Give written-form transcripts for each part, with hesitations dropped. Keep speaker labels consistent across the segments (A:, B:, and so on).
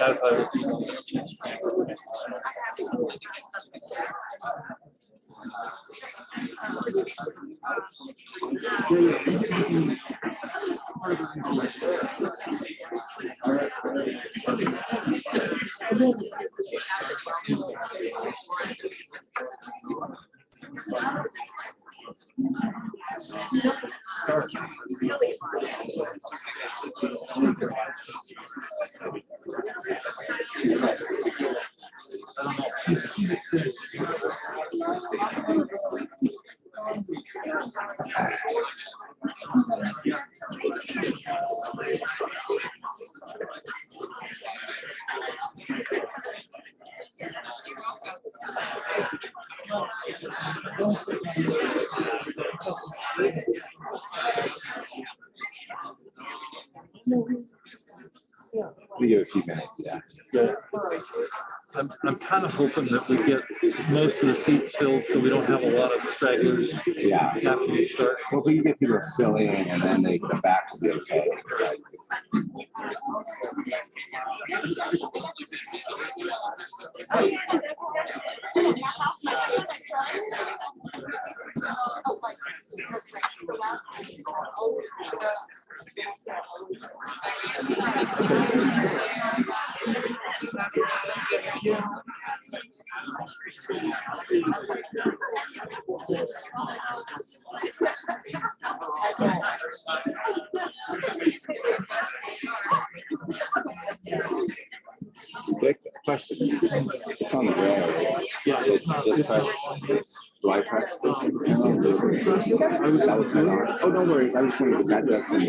A: As I
B: We give a few minutes, yeah.
A: I'm kind of hoping that we get most of the seats filled so we don't have a lot of stragglers after we start.
B: Well, if we can get people to fill in and then the back will be okay. Quick question. It's on the rail.
A: Yeah, it's not.
B: Just press. Do I press this? Oh, no worries. I just wanted to get that just in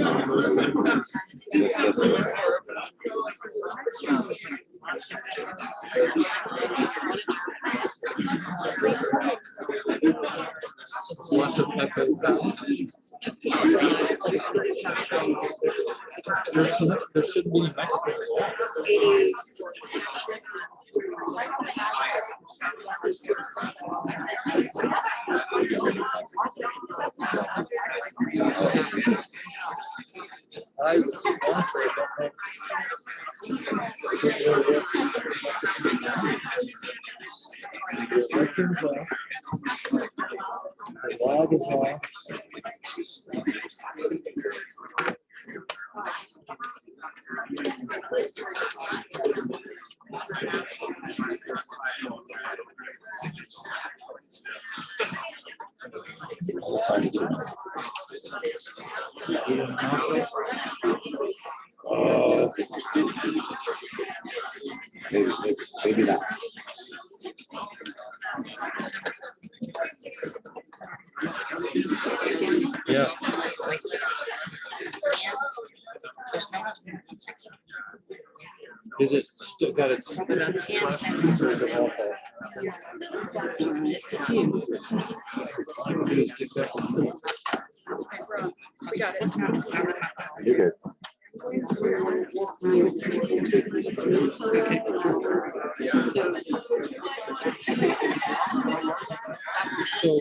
A: Lots of echo. There shouldn't be microphones. I honestly don't know. The elections off. The log is off.
B: Maybe not.
A: Yeah. Is it still got its features of alcohol?
C: We got it.
B: You're good.
A: So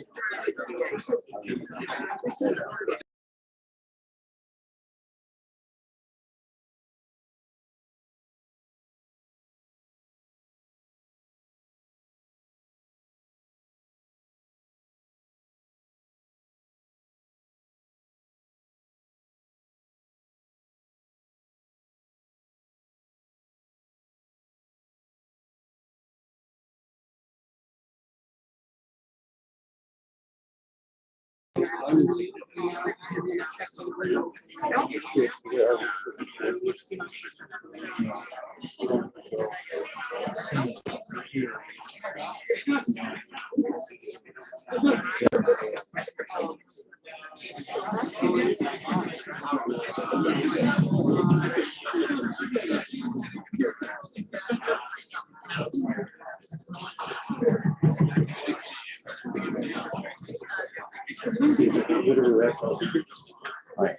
B: Right.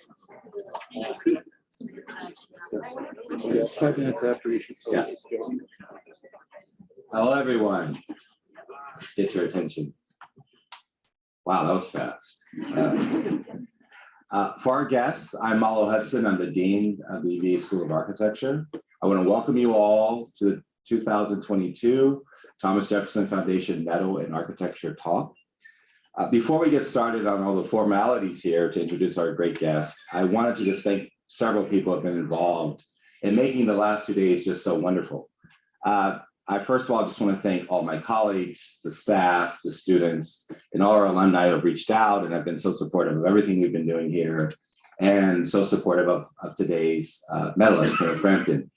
A: yeah, 5 minutes after you should.
B: Yeah. Hello, everyone. Let's get your attention. Wow, that was fast. For our guests, I'm Malo Hudson. I'm the Dean of the UVA School of Architecture. I want to welcome you all to the 2022 Thomas Jefferson Foundation Medal in Architecture talk. Before we get started on all the formalities here to introduce our great guests, I wanted to just thank several people who have been involved in making the last 2 days just so wonderful. I first of all just want to thank all my colleagues, the staff, the students, and all our alumni who have reached out and have been so supportive of everything we've been doing here and so supportive of today's medalist here at Frampton.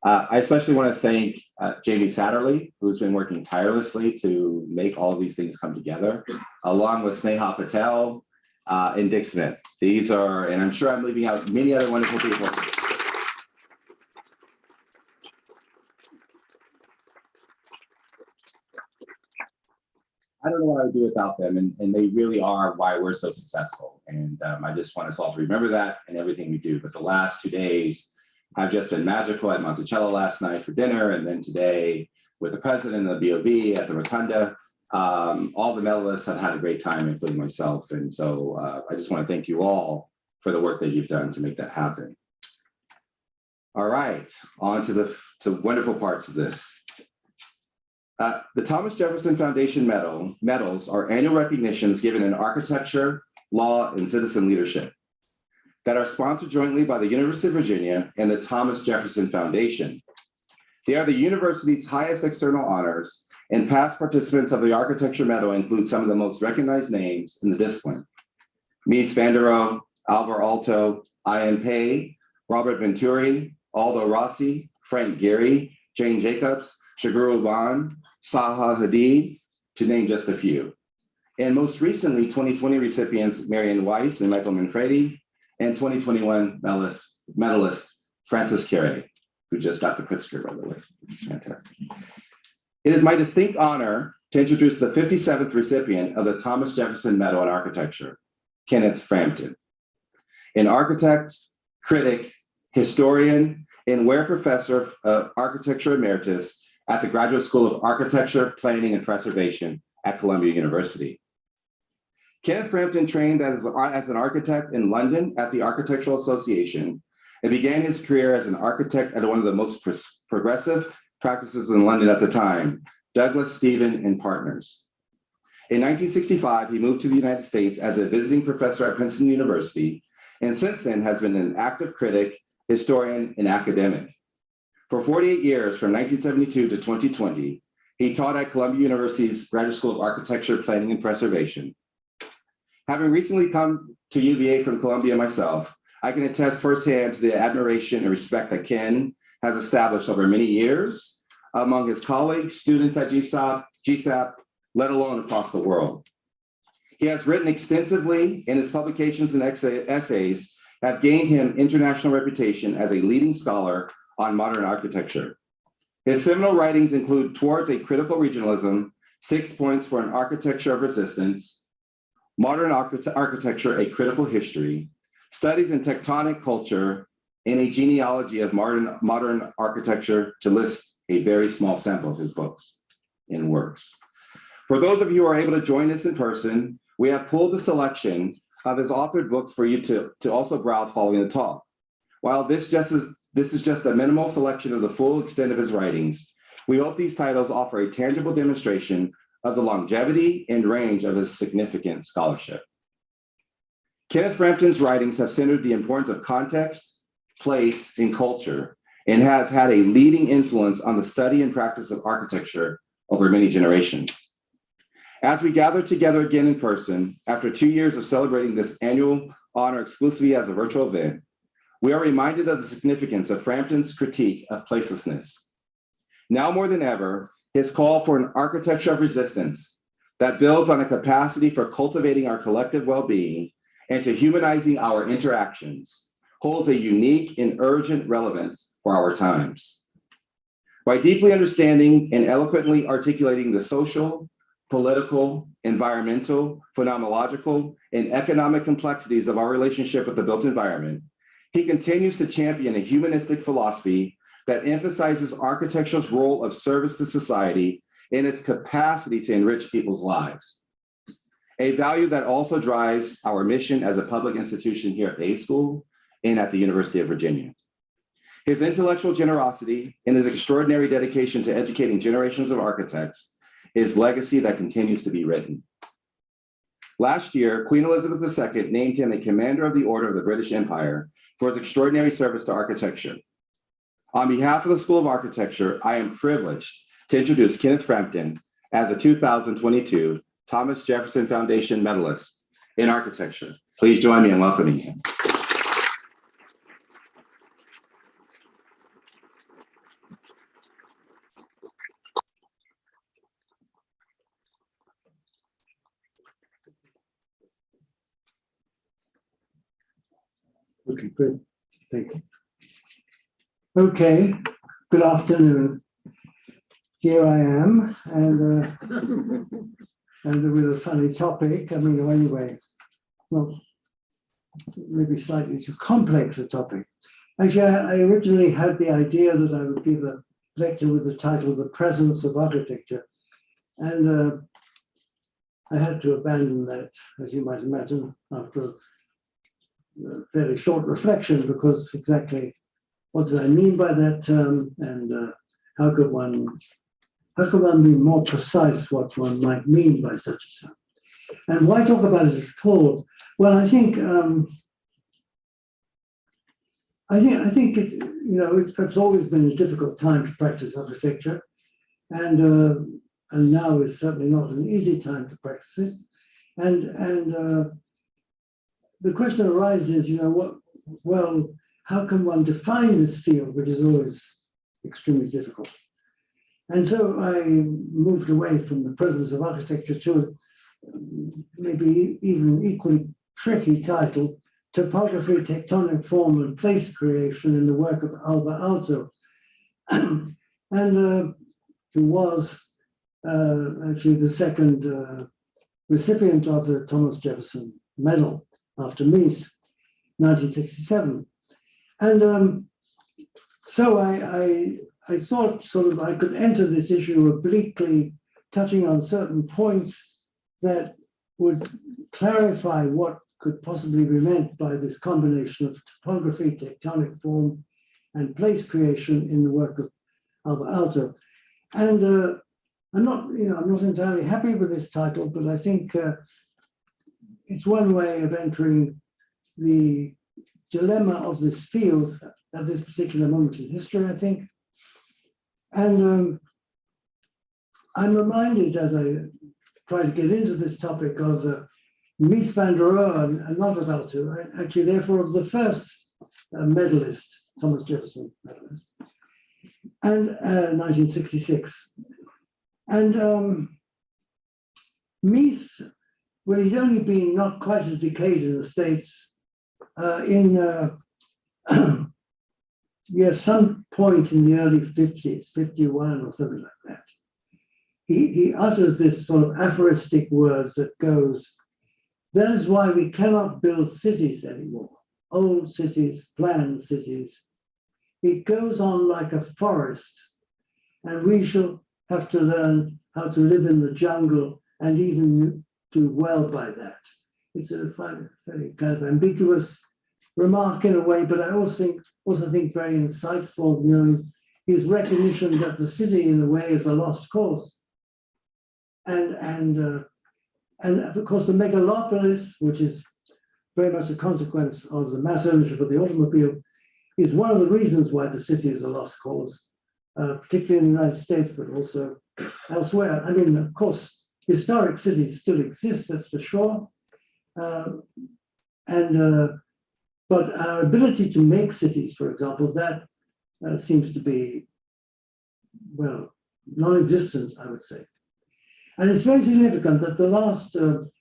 B: I especially want to thank Jamie Satterley, who's been working tirelessly to make all of these things come together, along with Sneha Patel and Dick Smith. These are, and I'm sure I'm leaving out many other wonderful people. I don't know what I would do without them, and they really are why we're so successful. And I just want us all to remember that in everything we do. But the last 2 days have just been magical. At Monticello last night for dinner, and then today with the president of the BOV at the Rotunda. All the medalists have had a great time, including myself. And so I just want to thank you all for the work that you've done to make that happen. All right, on to the wonderful parts of this. The Thomas Jefferson Foundation medals are annual recognitions given in architecture, law, and citizen leadership that are sponsored jointly by the University of Virginia and the Thomas Jefferson Foundation. They are the university's highest external honors, and past participants of the Architecture Medal include some of the most recognized names in the discipline: Mies van der Rohe, Alvar Aalto, Ian Pei, Robert Venturi, Aldo Rossi, Frank Gehry, Jane Jacobs, Shigeru Ban, Zaha, Hadid, to name just a few. And most recently, 2020 recipients Marion Weiss and Michael Manfredi, and 2021 medalist Francis Carey, who just got the Pritzker, by the way. Fantastic. It is my distinct honor to introduce the 57th recipient of the Thomas Jefferson Medal in Architecture, Kenneth Frampton, an architect, critic, historian, and Ware Professor of Architecture Emeritus at the Graduate School of Architecture, Planning, and Preservation at Columbia University. Kenneth Frampton trained as an architect in London at the Architectural Association and began his career as an architect at one of the most progressive practices in London at the time, Douglas, Stephen and Partners. In 1965, he moved to the United States as a visiting professor at Princeton University, and since then has been an active critic, historian, and academic. For 48 years, from 1972 to 2020, he taught at Columbia University's Graduate School of Architecture, Planning, and Preservation. Having recently come to UVA from Columbia myself, I can attest firsthand to the admiration and respect that Ken has established over many years among his colleagues, students at GSAP, let alone across the world. He has written extensively, and his publications and essays have gained him international reputation as a leading scholar on modern architecture. His seminal writings include Towards a Critical Regionalism, 6 Points for an Architecture of Resistance, Modern Architecture, A Critical History, Studies in Tectonic Culture, and a Genealogy of Modern Architecture, to list a very small sample of his books and works. For those of you who are able to join us in person, we have pulled a selection of his authored books for you to also browse following the talk. While this is just a minimal selection of the full extent of his writings, we hope these titles offer a tangible demonstration of the longevity and range of his significant scholarship. Kenneth Frampton's writings have centered the importance of context, place, and culture, and have had a leading influence on the study and practice of architecture over many generations. As we gather together again in person, after 2 years of celebrating this annual honor exclusively as a virtual event, we are reminded of the significance of Frampton's critique of placelessness. Now more than ever, his call for an architecture of resistance that builds on a capacity for cultivating our collective well-being and to humanizing our interactions holds a unique and urgent relevance for our times. By deeply understanding and eloquently articulating the social, political, environmental, phenomenological, and economic complexities of our relationship with the built environment, he continues to champion a humanistic philosophy that emphasizes architecture's role of service to society and its capacity to enrich people's lives. a value that also drives our mission as a public institution here at the A School and at the University of Virginia. His intellectual generosity and his extraordinary dedication to educating generations of architects is legacy that continues to be written. Last year, Queen Elizabeth II named him a Commander of the Order of the British Empire for his extraordinary service to architecture. On behalf of the School of Architecture, I am privileged to introduce Kenneth Frampton as a 2022 Thomas Jefferson Foundation Medalist in Architecture. Please join me in welcoming him.
C: Okay, good. Thank you. Okay, good afternoon. Here I am, and with a funny topic. I mean, anyway, well, maybe slightly too complex a topic. Actually, I originally had the idea that I would give a lecture with the title "The Presence of Architecture," and I had to abandon that, as you might imagine, after a fairly short reflection, because exactly what did I mean by that term, and how could one be more precise what one might mean by such a term? And why talk about it at all? Well, I think it, it's perhaps always been a difficult time to practice architecture, and now is certainly not an easy time to practice it. And the question arises, how can one define this field, which is always extremely difficult? And so I moved away from the presence of architecture to maybe even equally tricky title, Topography, Tectonic Form and Place Creation in the work of Alvar Aalto, and who was actually the second recipient of the Thomas Jefferson Medal after Mies, 1967. And so I thought sort of I could enter this issue obliquely, touching on certain points that would clarify what could possibly be meant by this combination of topography, tectonic form, and place creation in the work of Alvar Aalto. And I'm not entirely happy with this title, but I think it's one way of entering the dilemma of this field at this particular moment in history, I think. And I'm reminded, as I try to get into this topic, of Mies van der Rohe and not of Aalto, right? Actually, therefore, of the first medalist, Thomas Jefferson Medalist, and 1966. And Mies, well, he's only been not quite a decade in the States. Some point in the early 50s, 51 or something like that, he utters this sort of aphoristic words that goes, "That is why we cannot build cities anymore, old cities, planned cities. It goes on like a forest, and we shall have to learn how to live in the jungle and even do well by that." It's a very kind of ambiguous remark in a way, but I also think very insightful. His recognition that the city, in a way, is a lost cause, and of course the megalopolis, which is very much a consequence of the mass ownership of the automobile, is one of the reasons why the city is a lost cause, particularly in the United States, but also elsewhere. I mean, of course, historic cities still exist, that's for sure, but our ability to make cities, for example, that seems to be, well, non-existent, I would say. And it's very significant that the last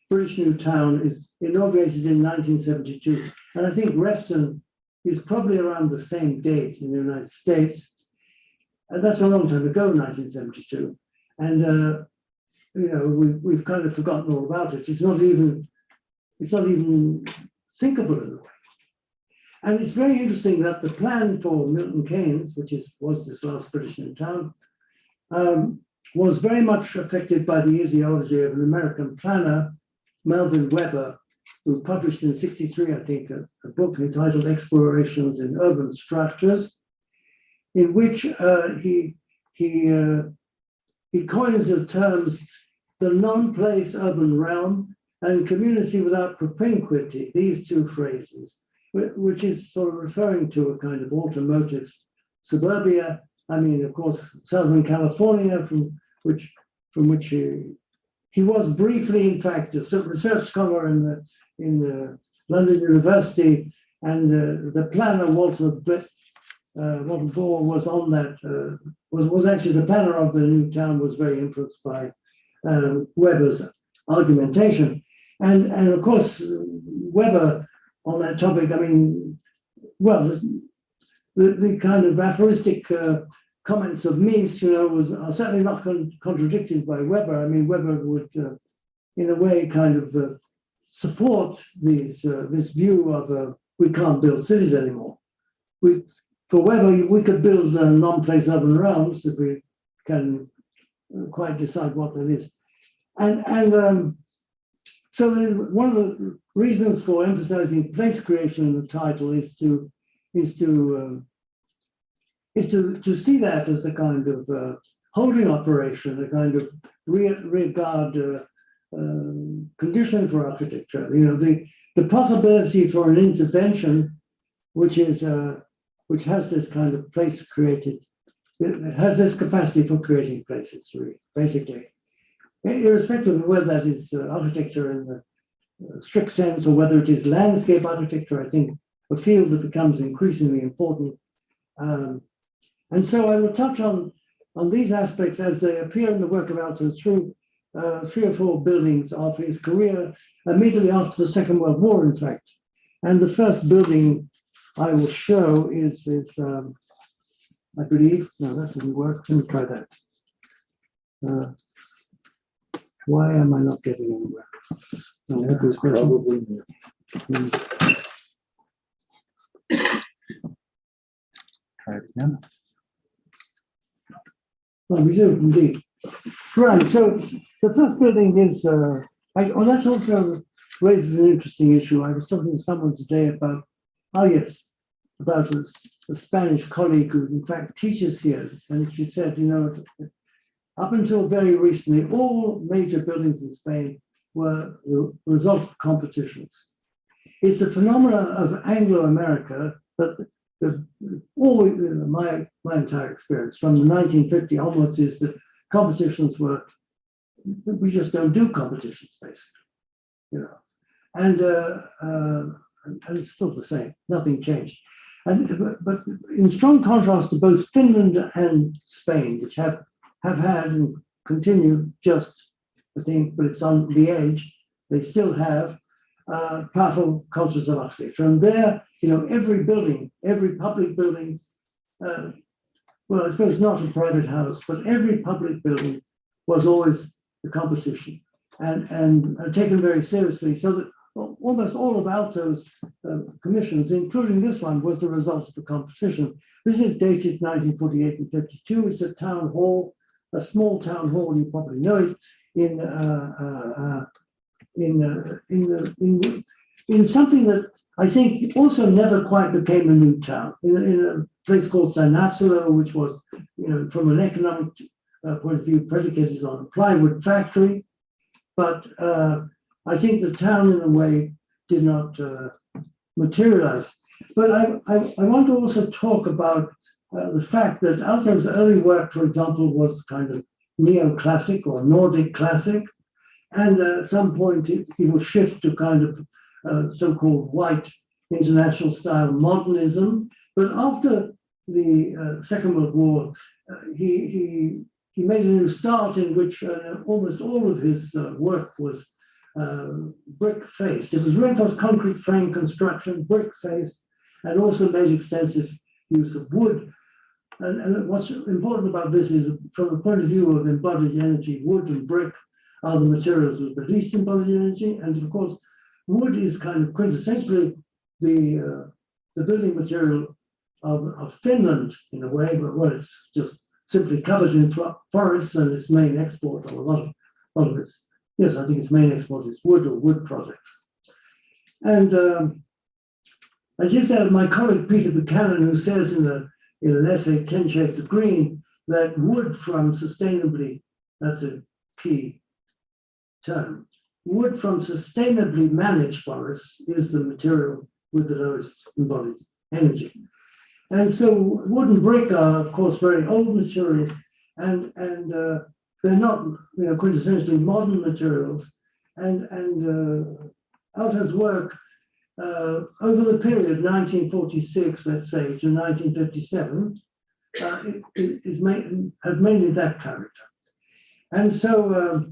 C: British New Town is inaugurated in 1972. And I think Reston is probably around the same date in the United States. And that's a long time ago, 1972. And, we've kind of forgotten all about it. It's not even thinkable in a way. And it's very interesting that the plan for Milton Keynes, which was this last British New Town, was very much affected by the ideology of an American planner Melvin Webber, who published in '63, I think, a book entitled Explorations in Urban Structures, in which he coins the terms the non-place urban realm and community without propinquity, these two phrases, which is sort of referring to a kind of automotive suburbia. I mean, of course, Southern California, from which he was briefly, in fact, a research scholar in the London University, and the planner Walter Bohr was on that. Was actually the planner of the new town. Was very influenced by Weber's argumentation, and of course Weber on that topic. I mean, well, the kind of aphoristic comments of Mies, are certainly not contradicted by Weber. I mean, Weber would, in a way, kind of support this view of we can't build cities anymore. For Weber, we could build non-place urban realms if we can quite decide what that is. And so one of the reasons for emphasizing place creation in the title is to see that as a kind of holding operation, a kind of regard condition for architecture. The possibility for an intervention, which has this kind of place created, it has this capacity for creating places, really, basically. Irrespective of whether that is architecture in the strict sense or whether it is landscape architecture, I think a field that becomes increasingly important. And so I will touch on these aspects as they appear in the work of Ito through 3 or 4 buildings of his career immediately after the Second World War, in fact. And the first building I will show is I believe, no, that didn't work. Let me try that. Why am I not getting anywhere? No,
D: That's probably try it again.
C: Well, we do indeed. Right. So the first building is. That also raises an interesting issue. I was talking to someone today about. About a Spanish colleague who, in fact, teaches here, and she said, up until very recently, all major buildings in Spain were the result of competitions. It's a phenomenon of Anglo-America that always, my entire experience from the 1950 onwards is that competitions we just don't do competitions, basically, and it's still the same, nothing changed. But in strong contrast to both Finland and Spain, which have had and continue just, I think, but it's on the edge, they still have powerful cultures of architecture. And there, every building, every public building, well, I suppose not a private house, but every public building was always a competition and taken very seriously, so that almost all of Aalto's commissions, including this one, was the result of the competition. This is dated 1948 and 52. It's a town hall, a small town hall. You probably know it in something that I think also never quite became a new town. In a place called San Isidro, which was, from an economic point of view, predicated on a plywood factory, but. I think the town, in a way, did not materialize. But I want to also talk about the fact that Aalto's early work, for example, was kind of neoclassic or Nordic classic. And at some point, he will shift to kind of so-called white international style modernism. But after the Second World War, he made a new start in which almost all of his work was brick-faced. It was reinforced concrete frame construction, brick-faced, and also made extensive use of wood. And what's important about this is, from the point of view of embodied energy, wood and brick are the materials with the least embodied energy. And of course, wood is kind of quintessentially the building material of Finland in a way, but well, it's just simply covered in forests, and its main export, or a lot of its Yes, I think its main export is wood or wood products. And I just had my colleague Peter Buchanan, who says in an essay, 10 Shades of Green, that wood from sustainably, that's a key term, wood from sustainably managed forests is the material with the lowest embodied energy. And so wood and brick are, of course, very old materials, and they're not, quintessentially modern materials. And Alto's work over the period 1946, let's say, to 1957, has mainly that character. And so,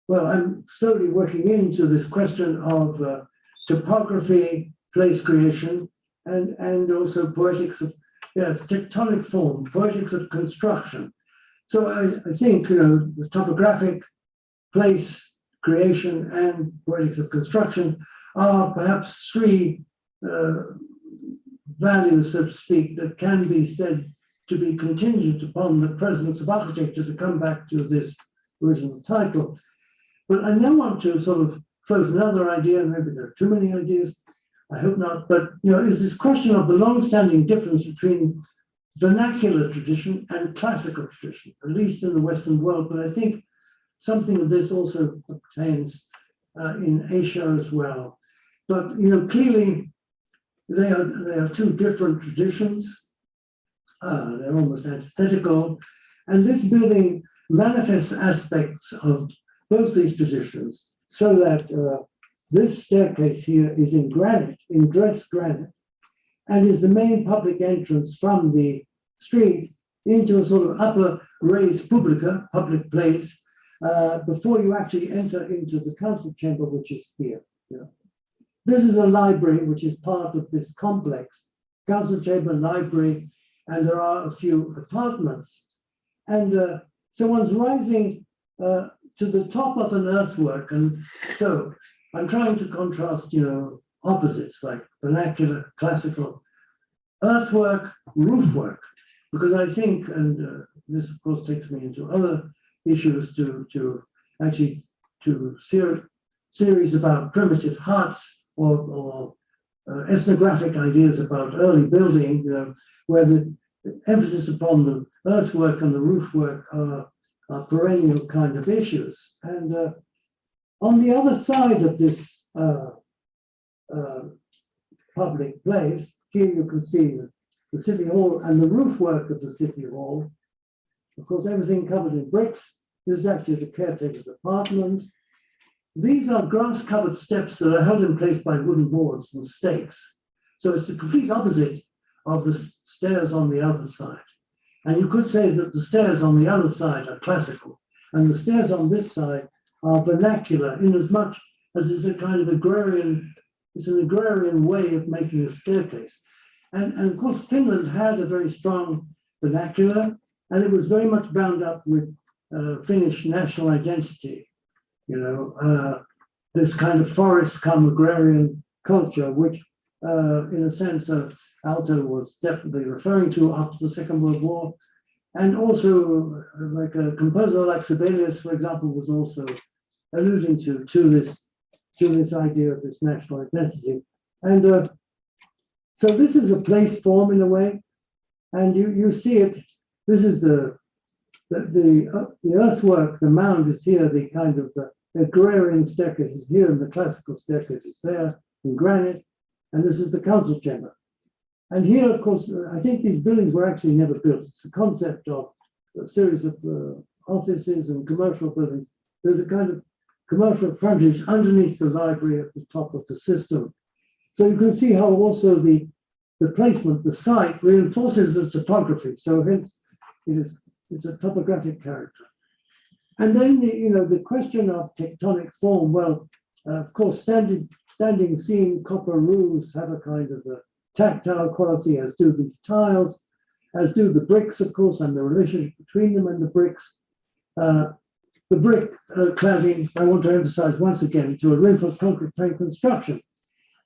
C: well, I'm slowly working into this question of topography, place creation, and also poetics of tectonic form, poetics of construction. So I think, the topographic, place creation, and poetics of construction are perhaps three values, so to speak, that can be said to be contingent upon the presence of architecture, to come back to this original title. But I now want to sort of float another idea, maybe there are too many ideas, I hope not, but is this question of the long-standing difference between vernacular tradition and classical tradition, at least in the Western world. But I think something of this also obtains in Asia as well. But clearly they are two different traditions. They're almost antithetical, and this building manifests aspects of both these traditions, so that this staircase here is in granite, in dressed granite, and is the main public entrance from the street into a sort of upper res publica, public place, before you actually enter into the council chamber, which is here. This is a library, which is part of this complex, council chamber, library, and there are a few apartments. And so one's rising to the top of an earthwork, and so I'm trying to contrast, opposites like vernacular, classical, earthwork, roofwork, because I think, and this of course takes me into other issues to series about primitive huts or ethnographic ideas about early building, where the emphasis upon the earthwork and the roofwork are perennial kind of issues. And on the other side of this public place, here you can see the City Hall and the roofwork of the City Hall. Of course, everything covered in bricks. This is actually the caretaker's apartment. These are grass-covered steps that are held in place by wooden boards and stakes. So it's the complete opposite of the stairs on the other side. And you could say that the stairs on the other side are classical, and the stairs on this side are vernacular, in as much as it's a kind of agrarian, it's an agrarian way of making a staircase. And of course, Finland had a very strong vernacular, and it was very much bound up with Finnish national identity. This kind of forest come agrarian culture, which in a sense Aalto was definitely referring to after the Second World War. And also like a composer like Sibelius, for example, was also alluding to this idea of this national identity. And so this is a place form in a way, and you see it. This is the earthwork, the mound is here, the kind of the agrarian staircase is here, and the classical staircase is there in granite, and this is the council chamber. And here, of course, I think these buildings were actually never built. It's the concept of a series of offices and commercial buildings. There's a kind of commercial frontage underneath the library at the top of the system. So you can see how also the placement, the site, reinforces the topography. So hence, it's a topographic character. And then, the question of tectonic form, well, of course, standing seam copper roofs have a kind of a tactile quality, as do these tiles, as do the bricks, of course, and the relationship between them and the bricks. The brick cladding, I want to emphasize once again, to a reinforced concrete frame construction.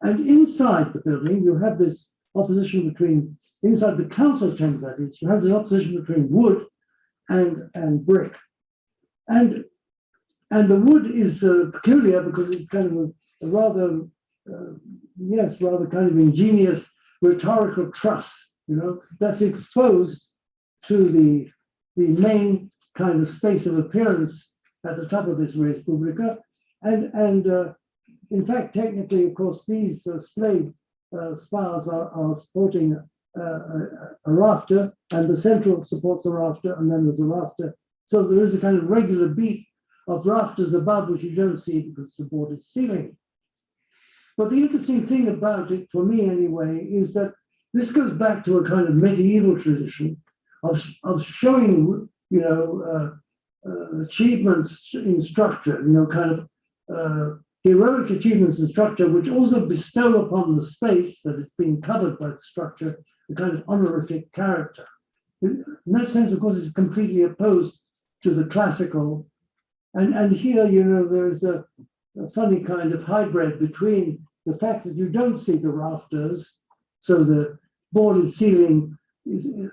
C: And inside the building, you have this opposition between, inside the council chamber, that is, you have this opposition between wood and brick. And And the wood is peculiar because it's kind of a rather, rather kind of ingenious rhetorical truss, that's exposed to the main kind of space of appearance at the top of this res publica. And in fact, technically, of course, these splayed spars are supporting a rafter, and the central supports a rafter, and then there's a rafter. So there is a kind of regular beat of rafters above, which you don't see because it's supported ceiling. But the interesting thing about it, for me anyway, is that this goes back to a kind of medieval tradition of showing, achievements in structure, kind of heroic achievements in structure, which also bestow upon the space that is being covered by the structure a kind of honorific character. In that sense, of course, it's completely opposed to the classical. And here, there is a funny kind of hybrid between the fact that you don't see the rafters, so the boarded ceiling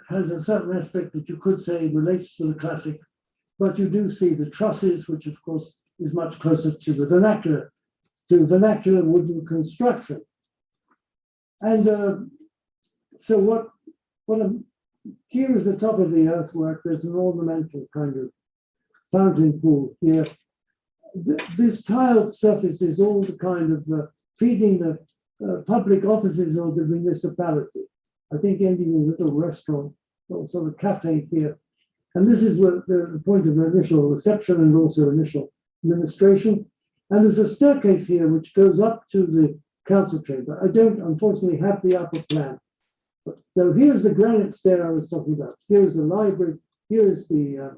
C: has a certain aspect that you could say relates to the classic, but you do see the trusses, which of course is much closer to the vernacular wooden construction. And so here is the top of the earthwork. There's an ornamental kind of fountain pool here. This tiled surface is all the kind of feeding the public offices of the municipality. I think ending in a little restaurant or sort of cafe here. And this is what the point of initial reception and also initial administration. And there's a staircase here which goes up to the council chamber. I don't, unfortunately, have the upper plan. So here's the granite stair I was talking about. Here's the library. Here's the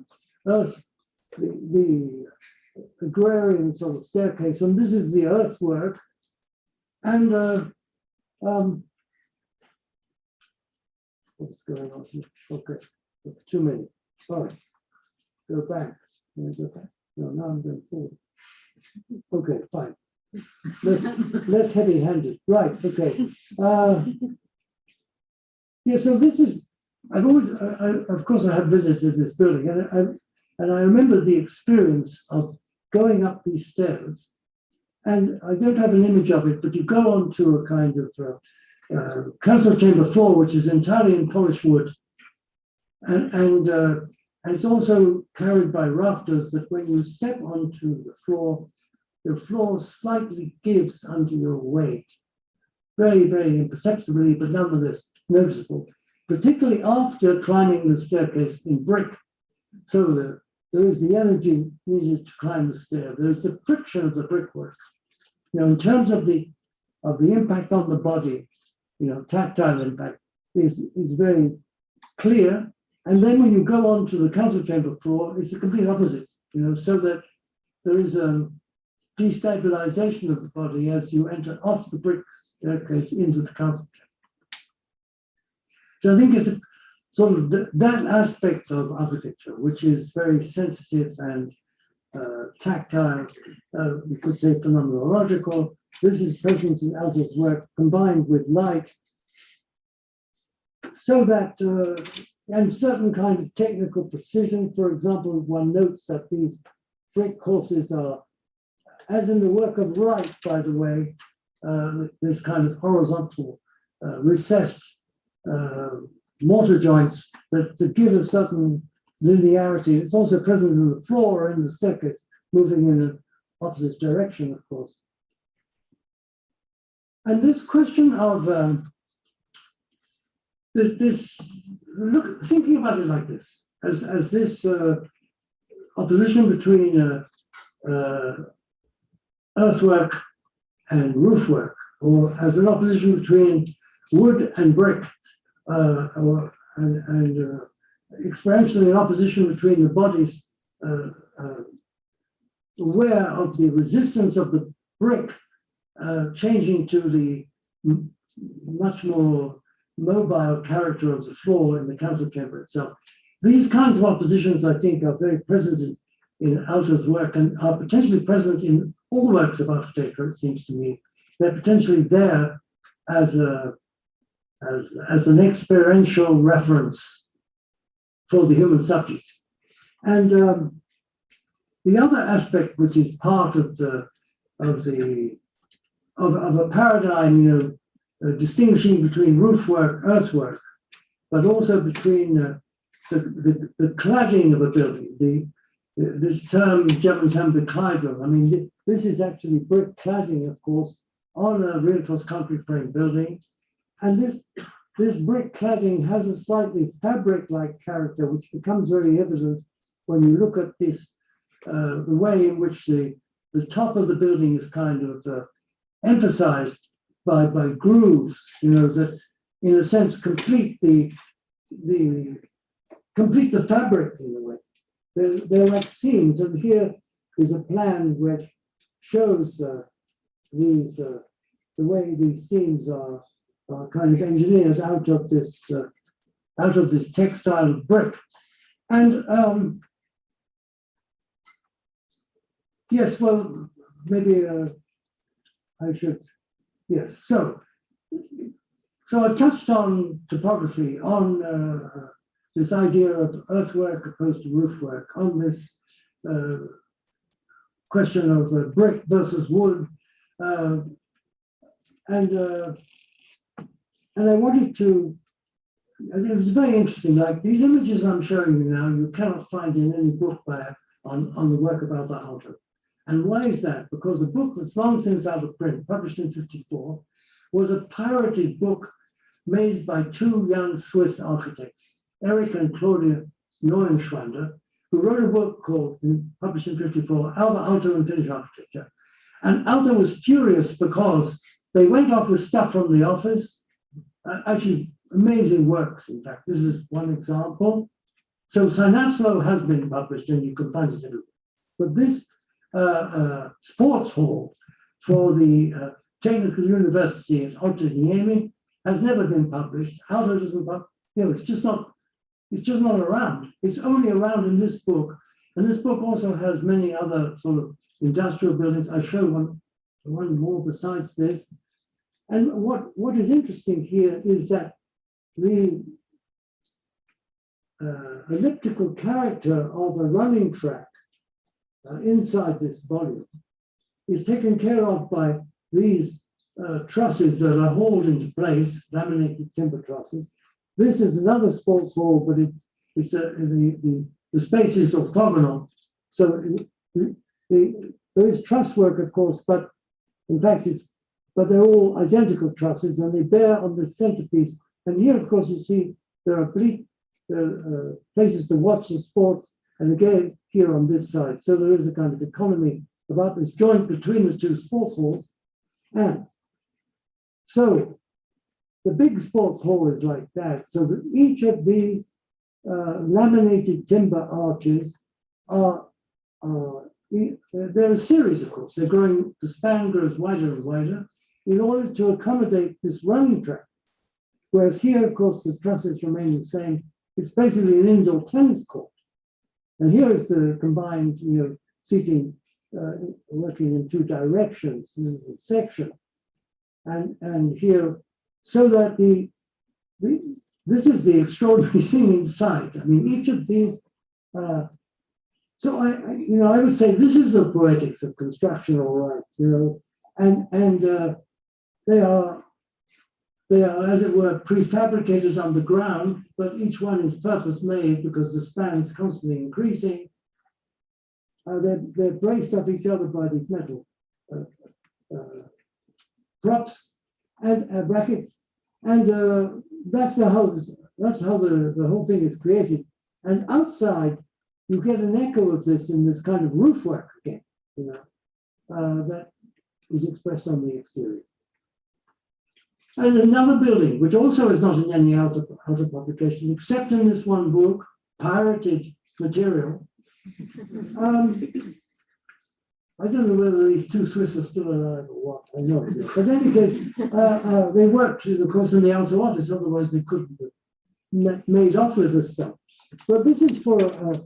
C: the agrarian sort of staircase, and this is the earthwork. And what's going on here? Okay, too many. Sorry. Go back. Go back. No, now I'm going forward. Okay, fine. Less heavy-handed. Right. Okay. Yeah. So this is. I've always, of course, I have visited this building, and I remember the experience of going up these stairs. And I don't have an image of it, but you go on to a kind of council chamber floor, which is entirely in polished wood. And it's also carried by rafters that when you step onto the floor slightly gives under your weight. Very, very imperceptibly, but nonetheless noticeable, particularly after climbing the staircase in brick. So there is the energy needed to climb the stair. There's the friction of the brickwork. In terms of the impact on the body, tactile impact is very clear. And then when you go on to the council chamber floor, it's the complete opposite, so that there is a destabilization of the body as you enter off the brick staircase into the council chamber. So I think it's sort of that aspect of architecture, which is very sensitive and tactile, we could say phenomenological. This is present in Adjaye's work combined with light, so that, and certain kind of technical precision. For example, one notes that these brick courses are, as in the work of Wright, by the way, this kind of horizontal, recessed mortar joints that give a certain linearity. It's also present in the floor and the staircase, moving in an opposite direction, of course. And this question of thinking about it like this, as this opposition between earthwork and roofwork, or as an opposition between wood and brick, and experientially an opposition between the bodies, aware of the resistance of the brick changing to the much more mobile character of the floor in the council chamber itself. These kinds of oppositions, I think, are very present in Aalto's work and are potentially present in all works of architecture, it seems to me. They're potentially there as an experiential reference for the human subject. And the other aspect, which is part of a paradigm, distinguishing between roof work, earthwork, but also between the cladding of a building. This term, German term, Bekleidung. I mean, this is actually brick cladding, of course, on a reinforced concrete frame building, and this brick cladding has a slightly fabric-like character, which becomes very evident when you look at this, the way in which the top of the building is kind of emphasized by grooves, that in a sense complete the fabric in a way. They're like seams, and here is a plan which shows the way these seams are kind of engineered out of this textile brick. And yes, well, maybe I should, yes. So I touched on topography, on this idea of earthwork opposed to roof work, on this question of brick versus wood, and I wanted to. It was very interesting. Like these images I'm showing you now, you cannot find in any book on the work of Albert Alto. And why is that? Because the book that's long since out of print, published in '54, was a pirated book made by two young Swiss architects, Erich and Claudia Neuenschwander, who wrote a book called, published in '54, Albert Alto and Finnish Architecture. And Alto was furious because they went off with stuff from the office, actually amazing works, in fact. This is one example. So Sinaslo has been published and you can find it everywhere. But this sports hall for the Technical University at Adjaye has never been published. Alto doesn't publish, it's just not around. It's only around in this book. And this book also has many other sort of industrial buildings. I show one more besides this. And what is interesting here is that the elliptical character of a running track inside this volume is taken care of by these trusses that are hauled into place, laminated timber trusses. This is another sports hall, but the space is orthogonal. So there is truss work, of course, but in fact, but they're all identical trusses and they bear on the centerpiece. And here, of course, you see there are places to watch the sports, and again, here on this side. So there is a kind of economy about this joint between the two sports halls. And so the big sports hall is like that. So that each of these laminated timber arches they're a series, of course. They're growing, the span grows wider and wider in order to accommodate this running track. Whereas here, of course, the trusses remain the same. It's basically an indoor tennis court. And here is the combined, seating working in two directions. This is the section. And here, so that this is the extraordinary thing inside. I mean, each of these, so I would say this is the poetics of construction, all right, and they are, as it were, prefabricated underground, but each one is purpose-made because the span's constantly increasing. They're braced off each other by these metal props and brackets, and that's how the whole thing is created. And outside, you get an echo of this in this kind of roof work again, that is expressed on the exterior. And another building, which also is not in any outer publication, except in this one book, pirated material. I don't know whether these two Swiss are still alive or what, I know. But in any case, they worked, of course, in the outer office, otherwise they couldn't have made off with this stuff. But this is for a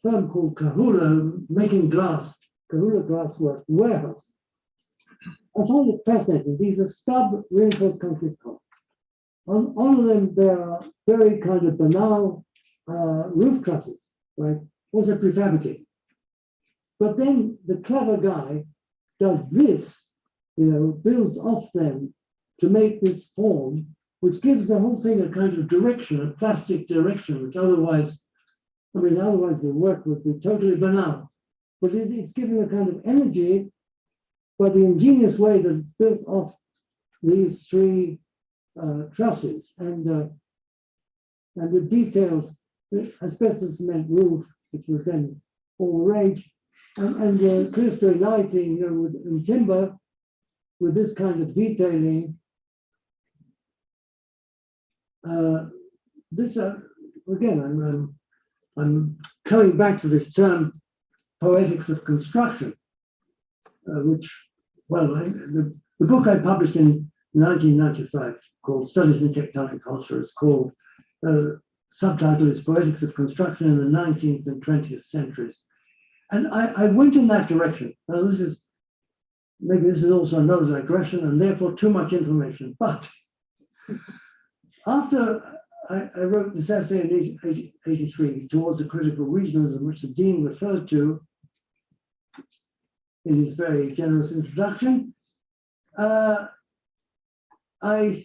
C: firm called Kahula, making glass, Kahula Glassworks warehouse. I find it fascinating. These are stub reinforced concrete columns. On them, there are very kind of banal roof trusses, right? Also prefabricated. But then the clever guy does this, builds off them to make this form, which gives the whole thing a kind of direction, a plastic direction, which otherwise the work would be totally banal. But it's given a kind of energy by the ingenious way that it's built off these three trusses and the details, asbestos cement roof, which was then all the rage, and clerestory lighting, in timber with this kind of detailing. This again, I'm coming back to this term, poetics of construction, which, the book I published in 1995 called Studies in Tectonic Culture is called, subtitle is Poetics of Construction in the 19th and 20th Centuries. And I went in that direction. Now this is also another digression and therefore too much information. But after I wrote this essay in 1983 towards the critical regionalism, which the Dean referred to in his very generous introduction, I had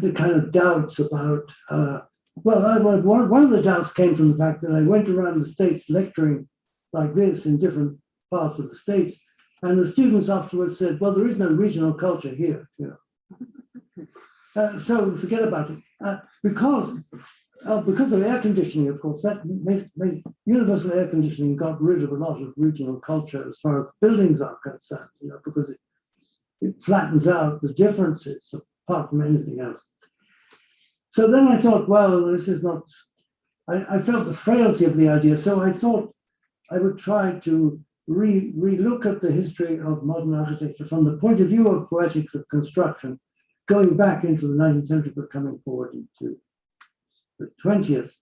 C: the kind of doubts about, one of the doubts came from the fact that I went around the States lecturing like this in different parts of the States, and the students afterwards said, well, there is no regional culture here, so forget about it. Because of air conditioning, of course, that universal air conditioning got rid of a lot of regional culture as far as buildings are concerned, because it flattens out the differences apart from anything else. So then I thought, well, this is not, I felt the frailty of the idea. So I thought I would try to re-look at the history of modern architecture from the point of view of poetics of construction, going back into the 19th century, but coming forward into the 20th.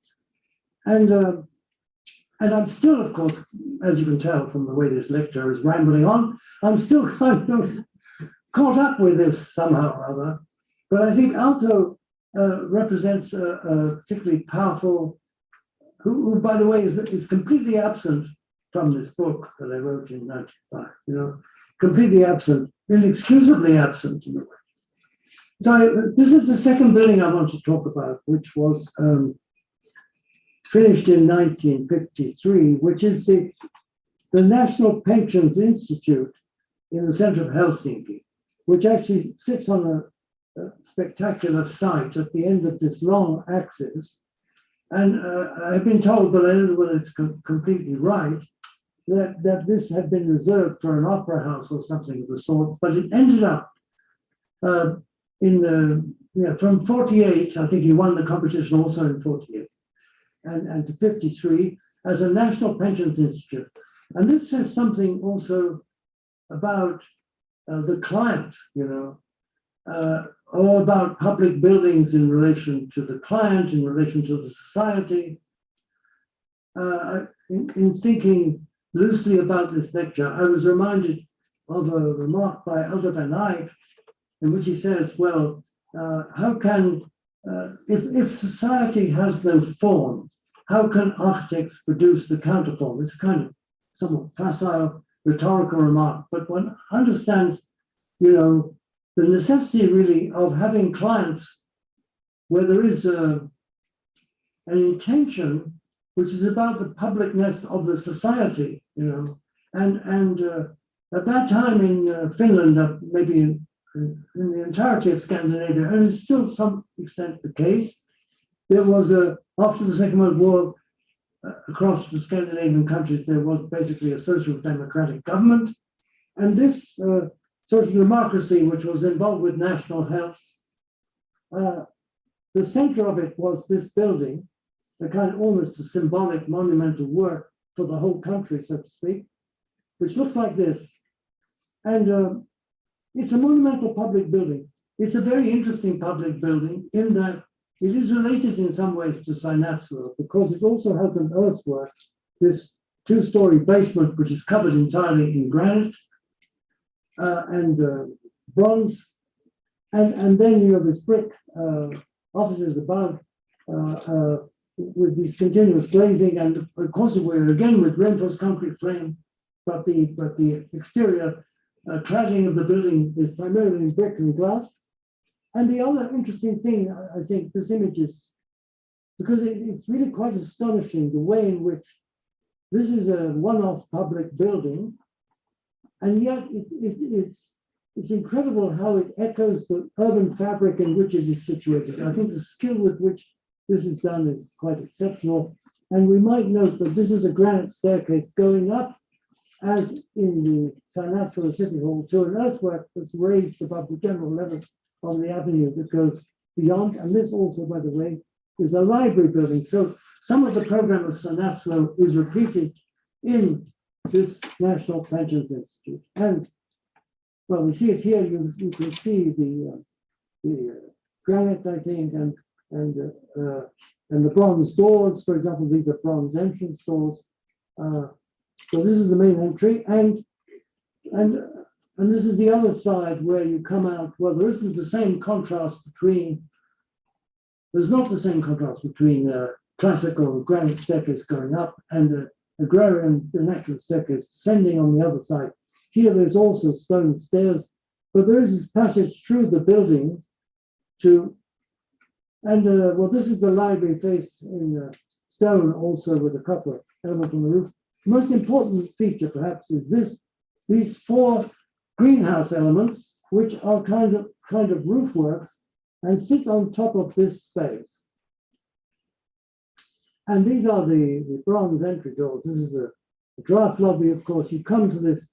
C: And I'm still, of course, as you can tell from the way this lecture is rambling on, I'm still kind of caught up with this somehow or other. But I think Aalto represents a particularly powerful, who by the way, is completely absent from this book that I wrote in 1995, completely absent, inexcusably absent in a way. So this is the second building I want to talk about, which was finished in 1953, which is the National Pensions Institute in the center of Helsinki, which actually sits on a spectacular site at the end of this long axis. And I've been told, but I don't know whether it's completely right, that this had been reserved for an opera house or something of the sort, but it ended up from 48, I think he won the competition also in 48, and to 53 as a National Pensions Institute. And this says something also about the client, or about public buildings in relation to the client, in relation to the society. In thinking loosely about this lecture, I was reminded of a remark by Elder Van Eyck, in which he says, well, how can, if society has no form, how can architects produce the counterform? It's a kind of somewhat facile rhetorical remark, but one understands, the necessity really of having clients where there is an intention which is about the publicness of the society, and at that time in Finland, maybe in the entirety of Scandinavia, and it's still to some extent the case, there was after the Second World War, across the Scandinavian countries, there was basically a social democratic government, and this social democracy, which was involved with national health, the center of it was this building, a kind of almost a symbolic monumental work for the whole country, so to speak, which looks like this. And it's a monumental public building. It's a very interesting public building in that it is related in some ways to Seinäjoki because it also has an earthwork, this two-story basement, which is covered entirely in granite and bronze. And then you have this brick offices above with these continuous glazing, and of course we're again with reinforced concrete frame, but the exterior cladding of the building is primarily in brick and glass. And the other interesting thing, I think, this image is, because it's really quite astonishing the way in which this is a one-off public building, and yet it's incredible how it echoes the urban fabric in which it is situated. And I think the skill with which this is done is quite exceptional. And we might note that this is a granite staircase going up, as in the Sinasalo City Hall, to an earthwork that's raised above the general level on the avenue that goes beyond. And this also, by the way, is a library building. So some of the program of Sinasalo is repeated in this National Pensions Institute. And well, we see it here. You can see the granite, I think, and the bronze doors. For example, these are bronze entrance doors. So this is the main entry, and this is the other side where you come out. Well, there isn't the same contrast between. There's not the same contrast between classical granite staircase going up and agrarian vernacular staircase descending on the other side. Here, there's also stone stairs, but there is this passage through the building to, and well, this is the library faced in stone, also with a couple of elements on the roof. The most important feature, perhaps, is these four greenhouse elements, which are kind of roof works and sit on top of this space. And these are the bronze entry doors. This is a draft lobby, of course. You come to this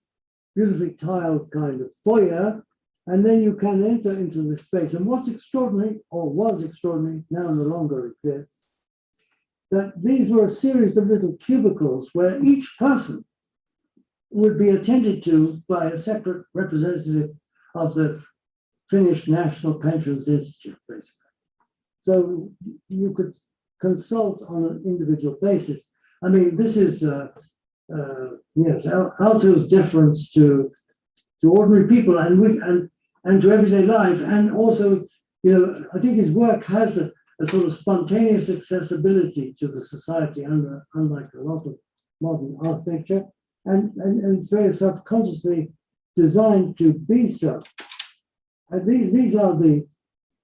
C: beautifully tiled kind of foyer, and then you can enter into this space. And what's extraordinary, or was extraordinary, now no longer exists, that these were a series of little cubicles where each person would be attended to by a separate representative of the Finnish National Pensions Institute, basically. So you could consult on an individual basis. I mean, this is, yes, Aalto's deference to ordinary people and to everyday life. And also, you know, I think his work has a sort of spontaneous accessibility to the society, unlike a lot of modern architecture, and it's very self-consciously designed to be so. And these are the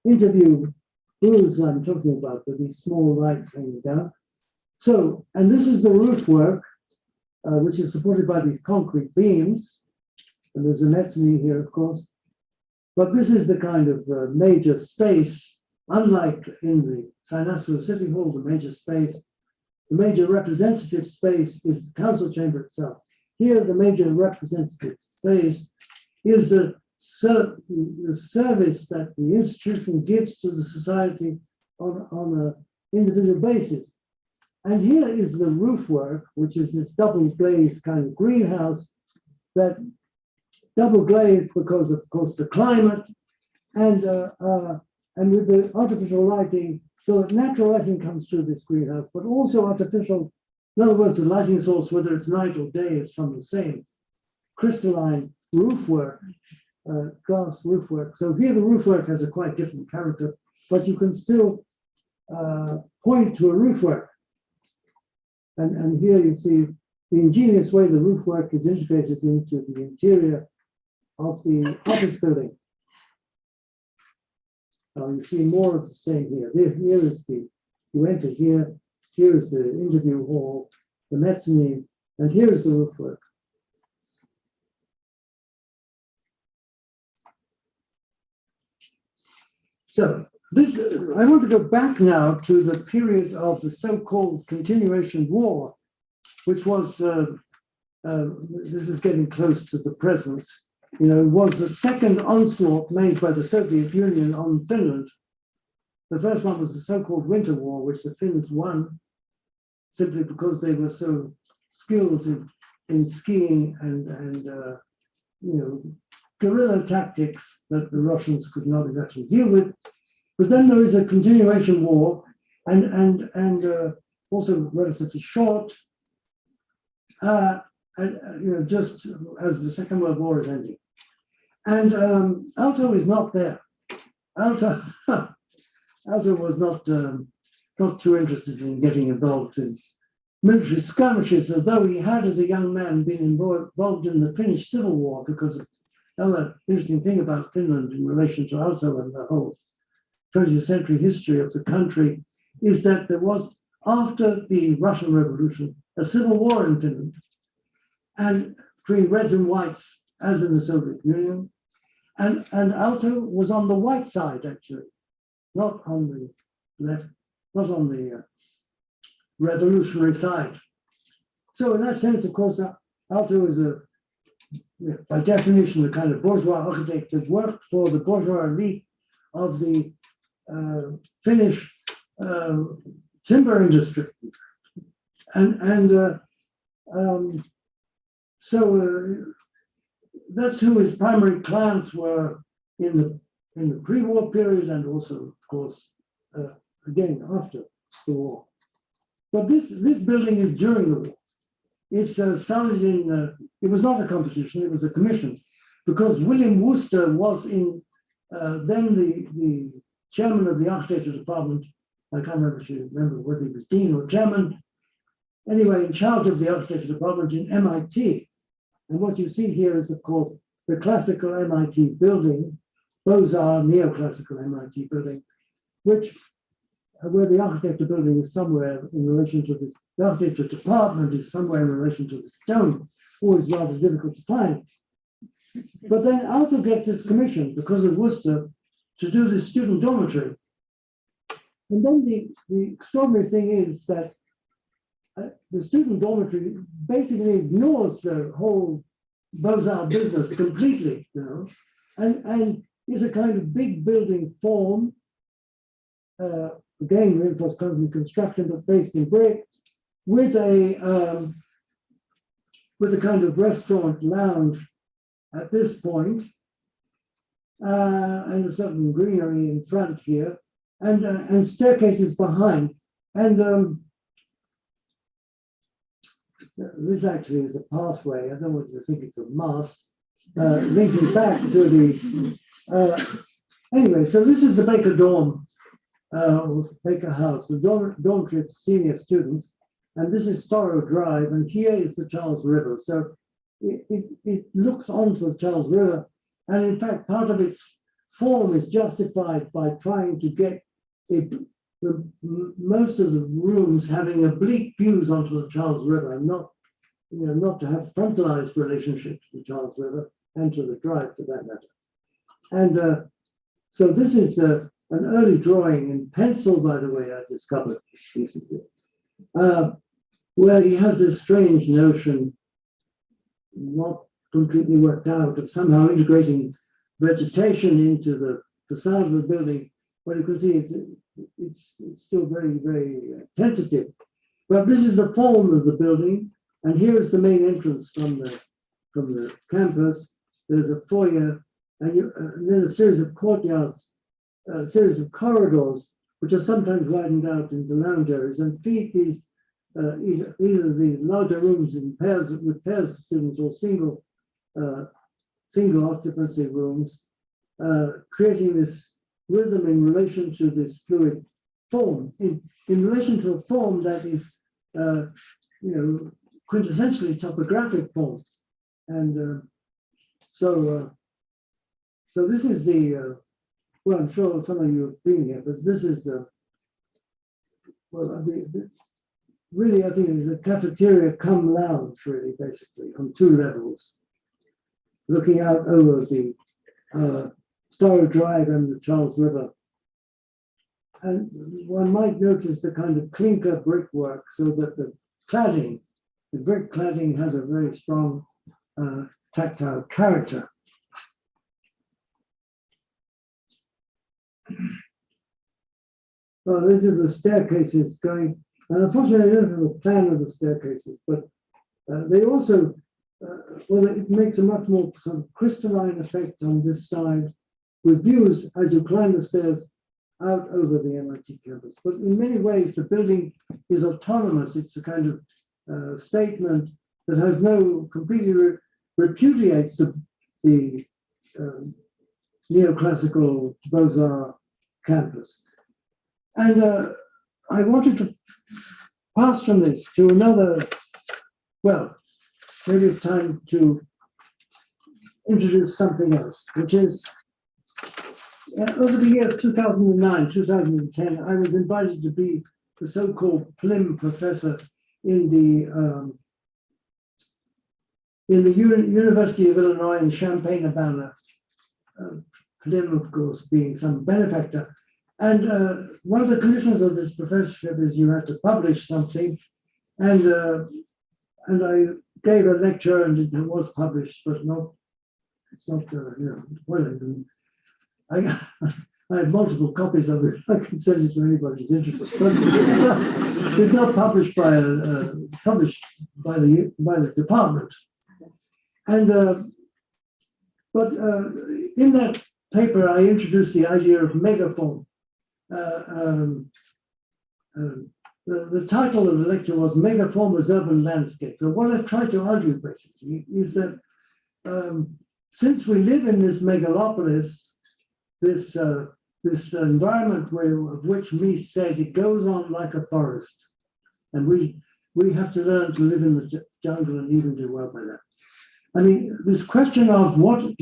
C: interview booths I'm talking about, with these small lights hanging down. So, and this is the roof work, which is supported by these concrete beams, and there's a mezzanine here, of course. But this is the kind of major space. Unlike in the Sinasalo City Hall, the major representative space is the council chamber itself. Here, the major representative space is the service that the institution gives to the society on an individual basis. And here is the roof work, which is this double glazed kind of greenhouse, that double glazed because, of course, the climate and with the artificial lighting, so that natural lighting comes through this greenhouse, but also artificial, in other words, the lighting source, whether it's night or day, is from the same crystalline roof work, glass roof work. So here the roof work has a quite different character, but you can still point to a roof work. And here you see the ingenious way the roof work is integrated into the interior of the office building. You see more of the same here. Here is you enter here, here is the interview hall, the mezzanine, and here is the roof work. So this, I want to go back now to the period of the so-called continuation war, which was, this is getting close to the present, you know, was the second onslaught made by the Soviet Union on Finland. The first one was the so-called Winter War, which the Finns won simply because they were so skilled in skiing and you know, guerrilla tactics that the Russians could not exactly deal with. But then there is a continuation war, and also relatively short, you know, just as the Second World War is ending. And Aalto is not there. Aalto was not not too interested in getting involved in military skirmishes, although he had, as a young man, been involved in the Finnish Civil War, because of another interesting thing about Finland in relation to Aalto and the whole 20th century history of the country is that there was, after the Russian Revolution, a civil war in Finland, and between Reds and Whites, as in the Soviet Union, and Aalto was on the white side, actually, not on the left, not on the revolutionary side. So in that sense, of course, Aalto is by definition, a kind of bourgeois architect that worked for the bourgeois elite of the Finnish timber industry. So that's who his primary clients were in the pre-war period, and also, of course, again after the war. But this building is during the war. It started in, it was not a competition, it was a commission, because William Worcester was then the chairman of the architecture department. I can't remember whether he was dean or chairman. Anyway, in charge of the architecture department in MIT. And what you see here is, of course, the classical MIT building, Beaux-Arts neoclassical MIT building, where the architecture building is somewhere in relation to this, the architecture department is somewhere in relation to this dome, always rather difficult to find. But then Aalto gets this commission because of Worcester to do this student dormitory. And then the extraordinary thing is that the student dormitory basically ignores the whole Beaux-Arts business completely, you know, and is a kind of big building form, again, reinforced concrete construction, but based in brick, with a kind of restaurant lounge at this point, and a certain greenery in front here, and staircases behind. And this actually is a pathway. I don't want you to think it's a mast linking back to the. Anyway, so this is the Baker dorm, Baker House, the dormitory of senior students, and this is Storrow Drive, and here is the Charles River. So it looks onto the Charles River, and in fact, part of its form is justified by trying to get most of the rooms having oblique views onto the Charles River, and not to have frontalized relationship to the Charles River and to the drive for that matter. And so this is an early drawing in pencil, by the way, I discovered recently, where he has this strange notion, not completely worked out, of somehow integrating vegetation into the facade of the building. But you can see it's still very, very tentative. But this is the form of the building, and here is the main entrance from the campus. There's a foyer, and then a series of courtyards, a series of corridors, which are sometimes widened out into lounge areas and feed these either the larger rooms in pairs with pairs of students or single occupancy rooms, creating this rhythm in relation to this fluid form, in relation to a form that is, quintessentially topographic form. And so this is the, well, I'm sure some of you have been here, but this is, really, I think it's a cafeteria cum lounge, really, basically, on two levels, looking out over the Storrow Drive and the Charles River. And one might notice the kind of clinker brickwork, so that the brick cladding has a very strong tactile character. Well, these are the staircases going, and unfortunately I don't have a plan of the staircases, but they also, it makes a much more sort of crystalline effect on this side, with views as you climb the stairs out over the MIT campus. But in many ways, the building is autonomous. It's a kind of statement that has completely repudiates the neoclassical Beaux-Arts campus. And I wanted to pass from this to another, well, maybe it's time to introduce something else, which is over the years 2009, 2010, I was invited to be the so-called Plim professor in the University of Illinois in Champaign-Urbana. Plim, of course, being some benefactor. And one of the conditions of this professorship is you have to publish something. And I gave a lecture, and it was published, but it's not, well, I have multiple copies of it. I can send it to anybody who's interested. But it's not published by the department. And but in that paper, I introduced the idea of megaform. The title of the lecture was Megaform as Urban Landscape. And what I tried to argue basically is that since we live in this megalopolis, this environment of which Mies said it goes on like a forest, and we have to learn to live in the jungle and even do well by that. I mean, this question of what is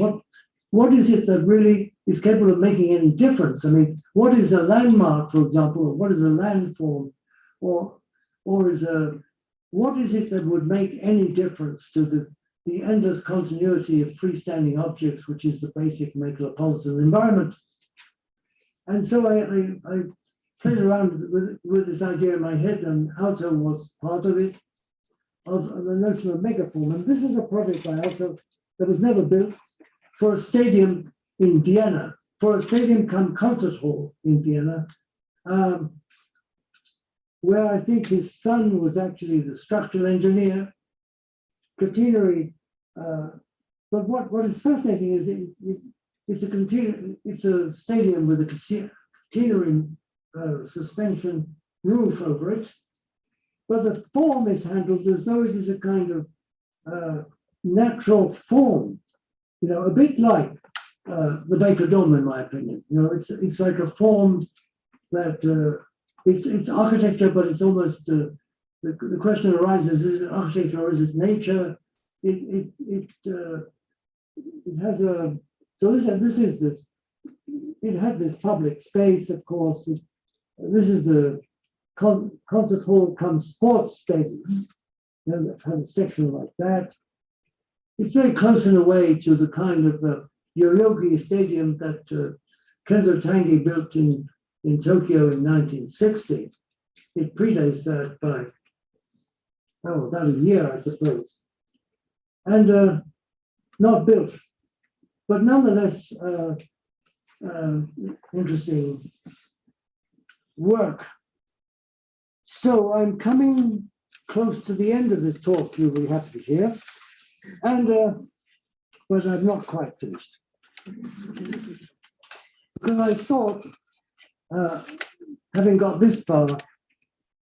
C: it that really is capable of making any difference? I mean, what is a landmark, for example, or what is a landform, or what is it that would make any difference to the endless continuity of freestanding objects, which is the basic megalopolitan environment? And so I played around with this idea in my head, and Ito was part of it, of the notion of megaform. And this is a project by Ito that was never built, for a stadium in Vienna, for a stadium come concert hall in Vienna, where I think his son was actually the structural engineer, catenary. But what is fascinating is it's a stadium with a catenary suspension roof over it, but the form is handled as though it is a kind of natural form. You know, a bit like the Baker Dome, in my opinion. You know, it's like a form that it's architecture, but it's almost the question arises: is it architecture or is it nature? It has a it had this public space, of course. This is the concert hall come sports stadium. You know, that has a section like that. It's very close in a way to the kind of Yoyogi Stadium that Kenzo Tange built in Tokyo in 1960. It predates that by, about a year, I suppose. And not built, but nonetheless interesting work. So I'm coming close to the end of this talk, you'll be happy to hear. And but I'm not quite finished, because I thought, having got this far,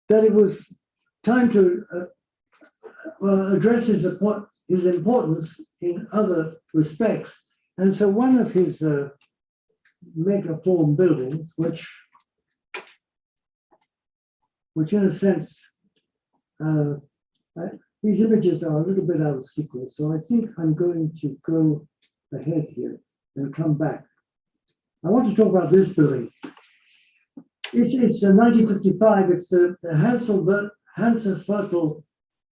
C: that it was time to address his importance in other respects. And so one of his megaform buildings, which in a sense, these images are a little bit out of sequence, so I think I'm going to go ahead here and come back. I want to talk about this building. It's 1955. It's the Hansa Viertel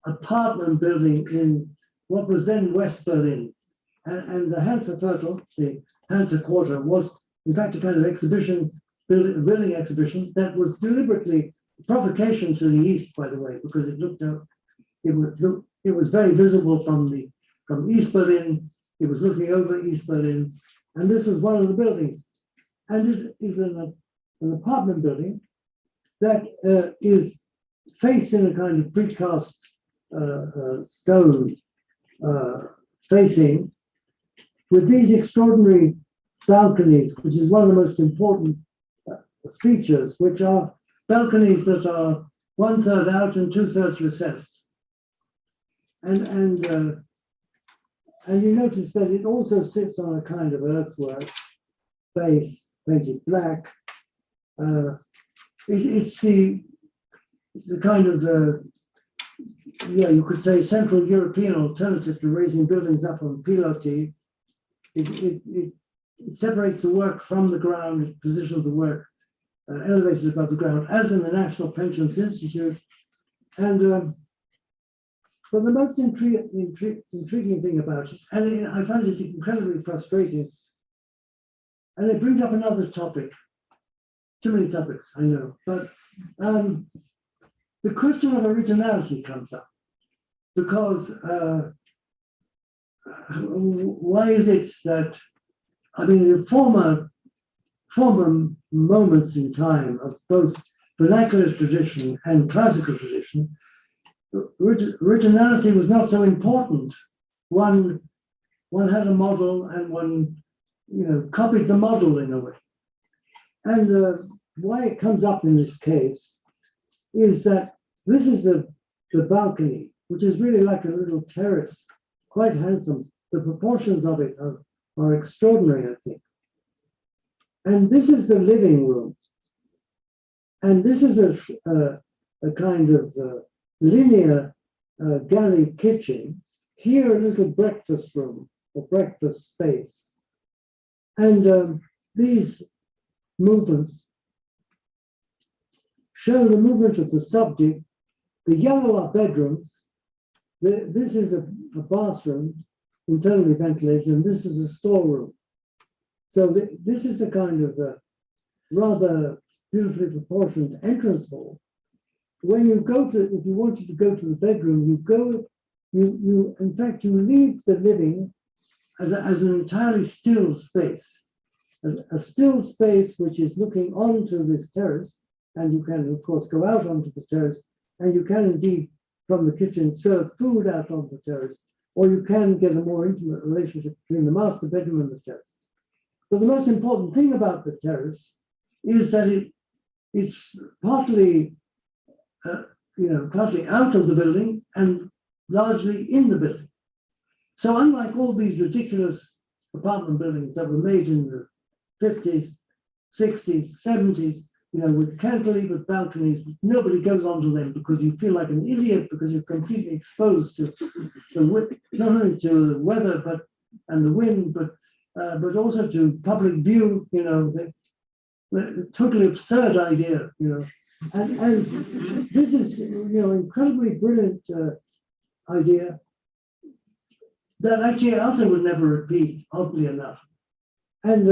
C: apartment building in what was then West Berlin. And the Hansa Viertel, the Hansa Quarter, was in fact a kind of exhibition, building exhibition that was deliberately a provocation to the east, by the way, because it looked out. It was very visible from East Berlin. It was looking over East Berlin, and this was one of the buildings. And this is an apartment building that is facing a kind of precast stone facing, with these extraordinary balconies, which is one of the most important features, which are balconies that are 1/3 out and 2/3 recessed. And you notice that it also sits on a kind of earthwork base painted black. It's the it's the kind of, you could say Central European alternative to raising buildings up on pilotis. It separates the work from the ground, it positions the work elevated above the ground, as in the National Pensions Institute. And but the most intriguing thing about it, and I find it incredibly frustrating, and it brings up another topic. Too many topics, I know, but the question of originality comes up, because why is it that, I mean, in former moments in time of both vernacular tradition and classical tradition, originality was not so important. One had a model and one, copied the model in a way. And why it comes up in this case is that this is the balcony, which is really like a little terrace, quite handsome. The proportions of it are extraordinary, I think. And this is the living room. And this is a kind of linear galley kitchen. Here, a little breakfast room or breakfast space. And these movements show the movement of the subject. The yellow are bedrooms. This is a bathroom, internally ventilated, and this is a storeroom. So this is the kind of rather beautifully proportioned entrance hall. When you go to, if you wanted to go to the bedroom, in fact, you leave the living as an entirely still space, as a still space which is looking onto this terrace, and you can, of course, go out onto the terrace, and you can indeed, from the kitchen, serve food out on the terrace, or you can get a more intimate relationship between the master bedroom and the terrace. But the most important thing about the terrace is that it's partly, partly out of the building and largely in the building. So unlike all these ridiculous apartment buildings that were made in the 50s, 60s, 70s, with cantilevered balconies, nobody goes onto them because you feel like an idiot because you're completely exposed to not only to the weather and the wind, but also to public view. The totally absurd idea. And this is incredibly brilliant idea that actually Alta would never repeat, oddly enough. And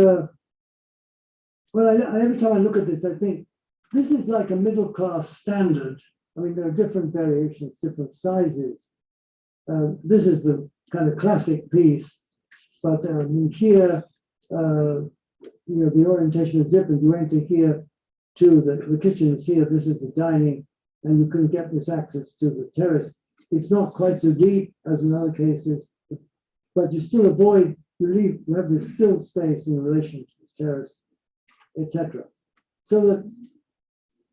C: every time I look at this, I think this is like a middle class standard. I mean, there are different variations, different sizes. This is the kind of classic piece, but here, the orientation is different. You enter here to the kitchen is here. This is the dining, and you can get this access to the terrace. It's not quite so deep as in other cases, but you still avoid, you have this still space in relation to the terrace, etc. So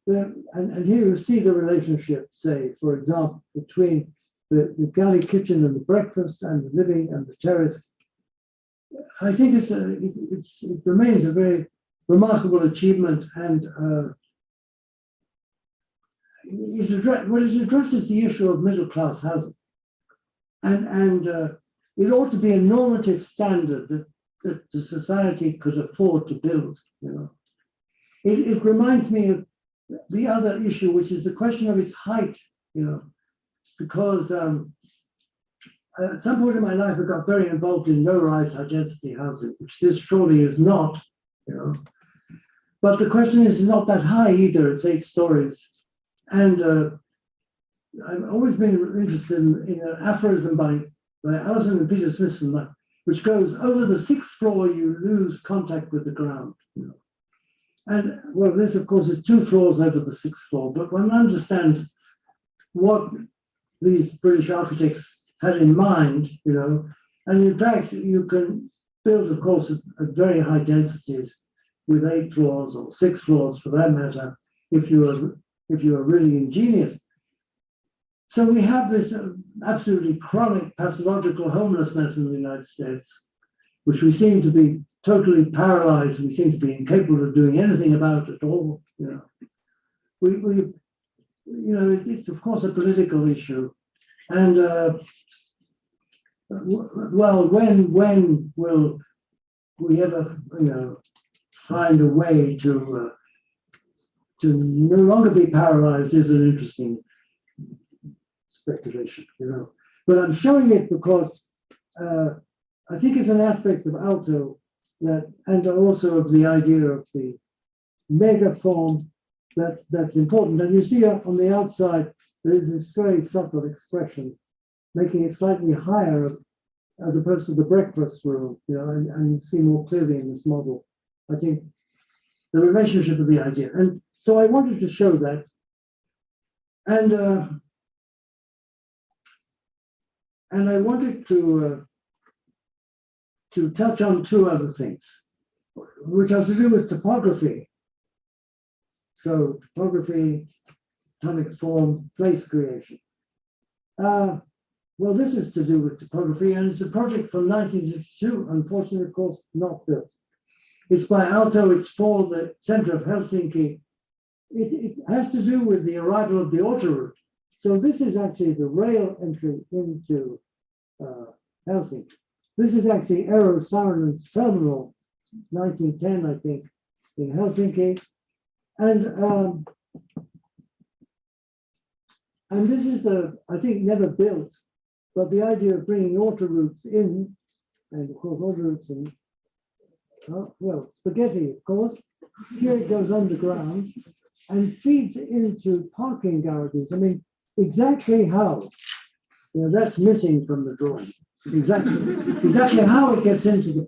C: and here you see the relationship, say, for example, between the galley kitchen and the breakfast and the living and the terrace. I think it remains a very remarkable achievement, and it addresses the issue of middle class housing, and it ought to be a normative standard that the society could afford to build. It reminds me of the other issue, which is the question of its height. Because at some point in my life, I got very involved in low-rise, high-density housing, which this surely is not. But the question is not that high either. It's 8 stories. And I've always been interested in an aphorism by Alison and Peter Smithson, which goes, over the 6th floor, you lose contact with the ground. And well, this, of course, is 2 floors over the 6th floor, but one understands what these British architects had in mind, and in fact, you can build, of course, at very high densities with 8 floors or 6 floors for that matter, if you are really ingenious. So we have this absolutely chronic pathological homelessness in the United States, which we seem to be totally paralyzed. We seem to be incapable of doing anything about it at all. it's of course a political issue. And well, when will we ever, find a way to no longer be paralyzed is an interesting speculation, But I'm showing it because I think it's an aspect of alto that, and also of the idea of the mega form that's important. And you see on the outside, there is this very subtle expression, making it slightly higher as opposed to the breakfast room, and you see more clearly in this model, I think, the relationship of the idea. And so I wanted to show that. And I wanted to touch on two other things, which has to do with topography. So topography, tonic form, place creation. Well, this is to do with topography, and it's a project from 1962, unfortunately, of course, not built. It's by Aalto, it's for the center of Helsinki. It has to do with the arrival of the autoroute. So this is actually the rail entry into Helsinki. This is actually Eero Saarinen's terminal, 1910, I think, in Helsinki. And this is I think, never built, but the idea of bringing autoroutes in, and of course, autoroutes in, well, spaghetti, of course. Here it goes underground and feeds into parking garages. I mean, exactly how, that's missing from the drawing. Exactly how it gets into the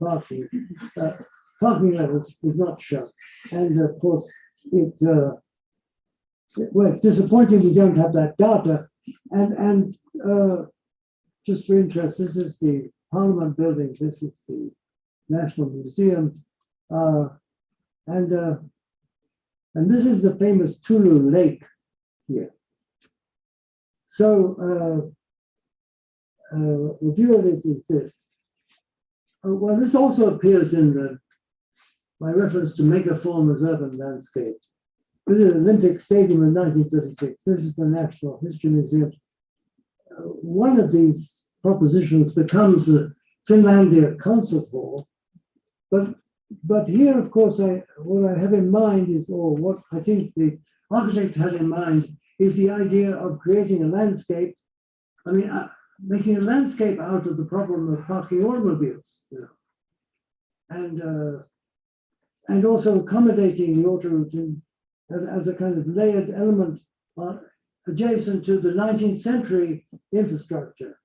C: parking levels is not shown. And of course, well, it's disappointing we don't have that data. And just for interest, this is the Parliament building. This is the National Museum, and this is the famous Tulu Lake here. So the view of it is this. Well, this also appears in my reference to megaform as urban landscape. This is Olympic Stadium in 1936. This is the National History Museum. One of these propositions becomes the Finlandia Concert Hall. But here, of course, what I have in mind is, or what I think the architect had in mind, is the idea of creating a landscape. I mean, making a landscape out of the problem of parking automobiles, and also accommodating the autoroute as a kind of layered element adjacent to the 19th century infrastructure.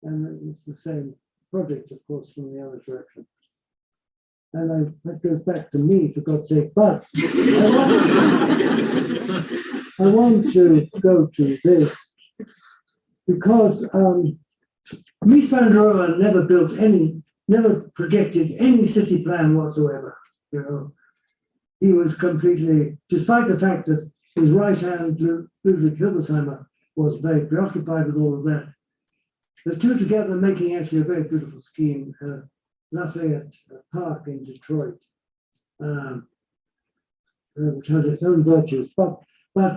C: And it's the same project, of course, from the other direction. And that goes back to me, for God's sake. But I want to go to this because Mies van der Rohe never projected any city plan whatsoever. He was completely, despite the fact that his right hand, Ludwig Hilbersheimer, was very preoccupied with all of that. The two together making actually a very beautiful scheme, Lafayette Park in Detroit, which has its own virtues. But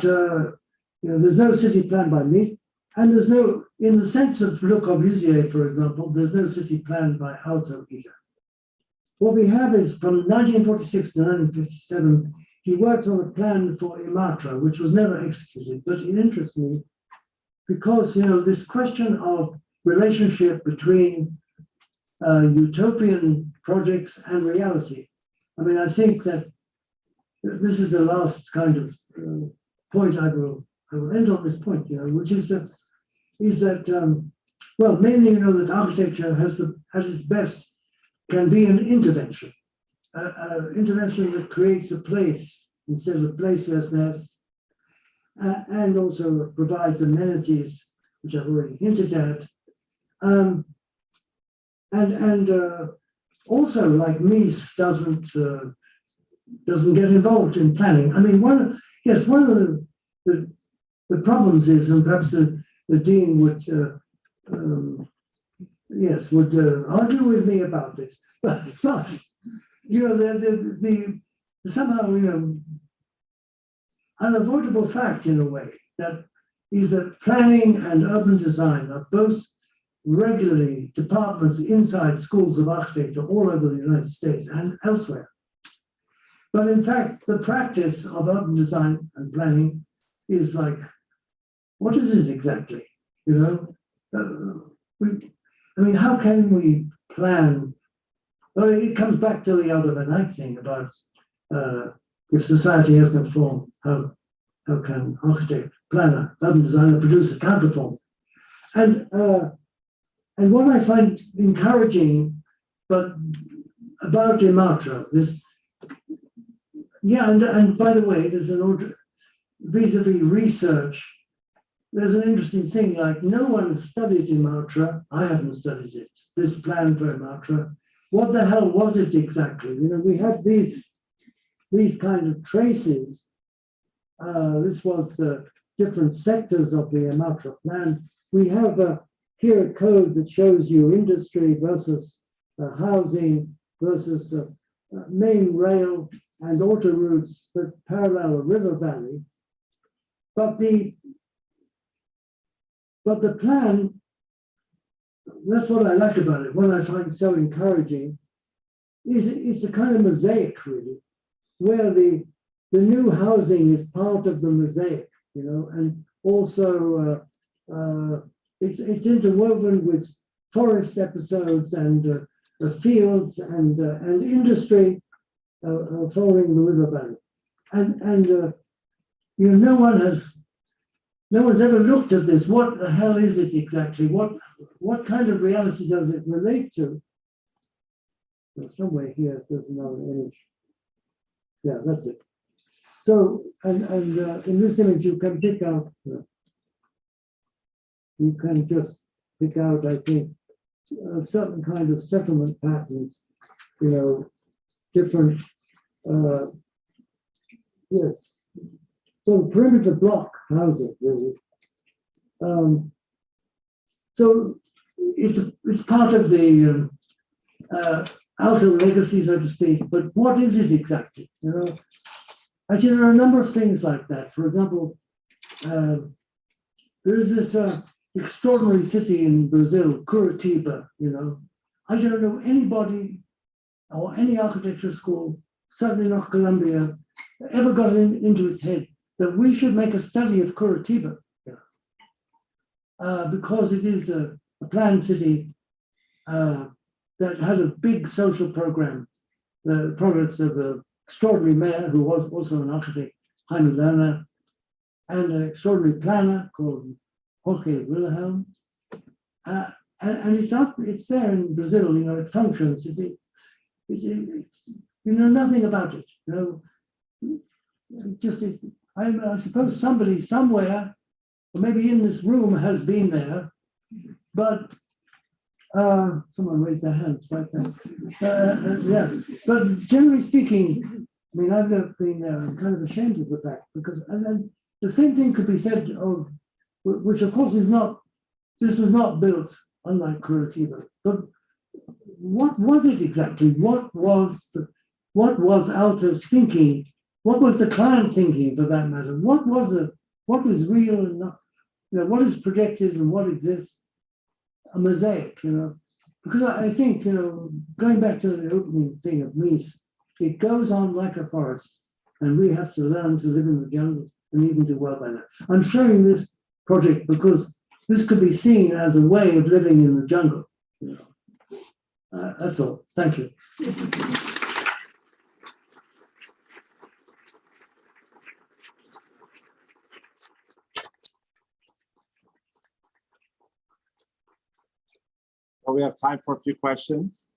C: there's no city plan by Mies, and there's no, in the sense of Le Corbusier, for example, there's no city plan by Aalto either. What we have is from 1946 to 1957, he worked on a plan for Imatra, which was never executed, but it interests me because, this question of relationship between utopian projects and reality. I mean, I think that this is the last kind of point I will end on this point, which is that well, mainly, that architecture at its best can be an intervention, intervention that creates a place instead of placelessness, and also provides amenities, which I've already hinted at. And also, like Mies doesn't get involved in planning. I mean, one of the problems is, and perhaps the dean would argue with me about this, but somehow unavoidable fact in a way that is that planning and urban design are both regularly departments inside schools of architecture all over the United States and elsewhere. But in fact, the practice of urban design and planning is like, what is it exactly? You know, I mean, how can we plan? Well, it comes back to the out-of-the-night thing about if society has no form, how can architect, planner, urban designer produce a counterform? And what I find encouraging, but about Imatra, this, yeah, and by the way, there's an order vis-a-vis research. There's an interesting thing, like no one has studied Imatra. I haven't studied it. This plan for Imatra. What the hell was it exactly? You know, we had these kind of traces. This was the different sectors of the Imatra plan. We have here a code that shows you industry versus housing versus main rail and auto routes that parallel a river valley. But the plan, that's what I like about it, what I find so encouraging, is it's a kind of mosaic, really, where the new housing is part of the mosaic, you know, and also it's interwoven with forest episodes and fields and industry following the river valley. And you know, no one's ever looked at this. What the hell is it exactly? What kind of reality does it relate to? Well, somewhere here, there's another image. Yeah, that's it. So, and in this image, you can pick out, you can just pick out, I think, certain kind of settlement patterns, you know, different, yes. So perimeter block housing, really. So it's part of the outer legacy, so to speak. But what is it exactly? You know, actually, there are a number of things like that. For example, there is this extraordinary city in Brazil, Curitiba. You know, I don't know anybody or any architecture school, certainly not Columbia, ever got into its head that we should make a study of Curitiba, because it is a planned city that had a big social program, the products of an extraordinary mayor who was also an architect, Jaime Lerner, and an extraordinary planner called Rohe Wilhelm. And it's there in Brazil, you know, it functions. You know nothing about it, you know. It just is. I suppose somebody somewhere, or maybe in this room, has been there, but someone raised their hands right there. Yeah, but generally speaking, I mean, I've never been there. I'm kind of ashamed of the fact because, and then the same thing could be said of, which of course is not. This was not built, unlike Curitiba, but what was it exactly? What was Alto's thinking? What was the client thinking, for that matter? What was real and not? You know, what is projected and what exists? A mosaic, you know. Because I think, you know, going back to the opening thing of Mies, it goes on like a forest, and we have to learn to live in the jungle and even do well by that. I'm showing this project because this could be seen as a way of living in the jungle. You know. That's all. Thank you.
E: Well, we have time for a few questions.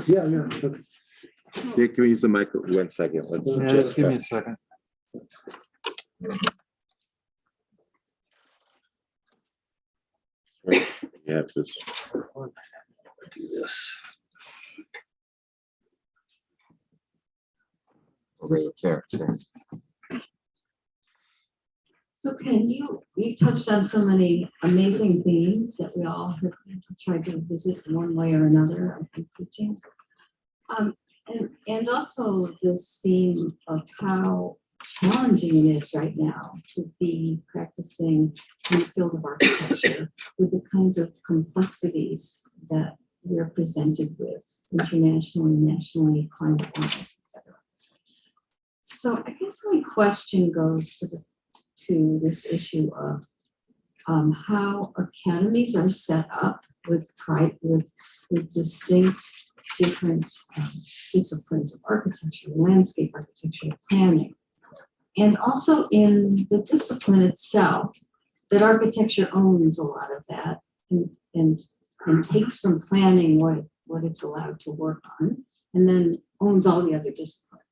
C: Yeah, yeah. Okay.
B: Yeah, can we use the mic 1 second? Let's
D: Yeah, just give me a second.
B: Yeah, just
A: Do this.
B: over there.
F: So So Ken, you touched on so many amazing themes that we all have tried to visit in one way or another, I think, teaching. And also this theme of how challenging it is right now to be practicing in the field of architecture with the kinds of complexities that we're presented with internationally, nationally, climate-wise, etc. So I guess my question goes to this issue of how academies are set up with distinct different disciplines of architecture, landscape architecture, planning, and also in the discipline itself, that architecture owns a lot of that and takes from planning what it's allowed to work on, and then owns all the other disciplines.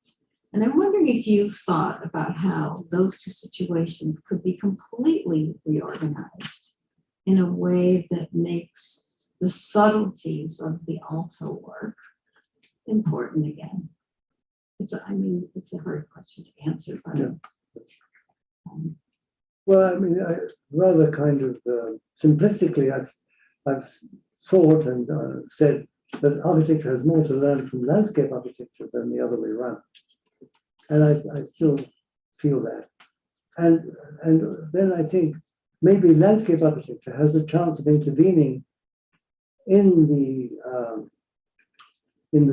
F: And I'm wondering if you've thought about how those two situations could be completely reorganized in a way that makes the subtleties of the alto work important again. It's a hard question to answer, but
C: well, I mean, rather kind of simplistically, I've thought and said that architecture has more to learn from landscape architecture than the other way around, and I still feel that. And then I think maybe landscape architecture has a chance of intervening in the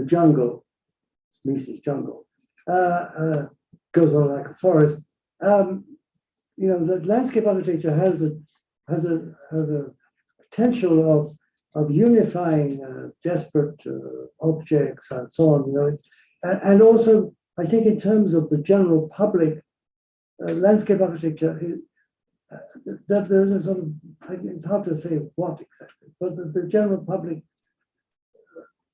C: jungle, Mies's jungle, goes on like a forest. You know, the landscape architecture has a potential of unifying disparate objects and so on. You know, and also I think in terms of the general public, landscape architecture that there is a sort of, it's hard to say what exactly, but the general public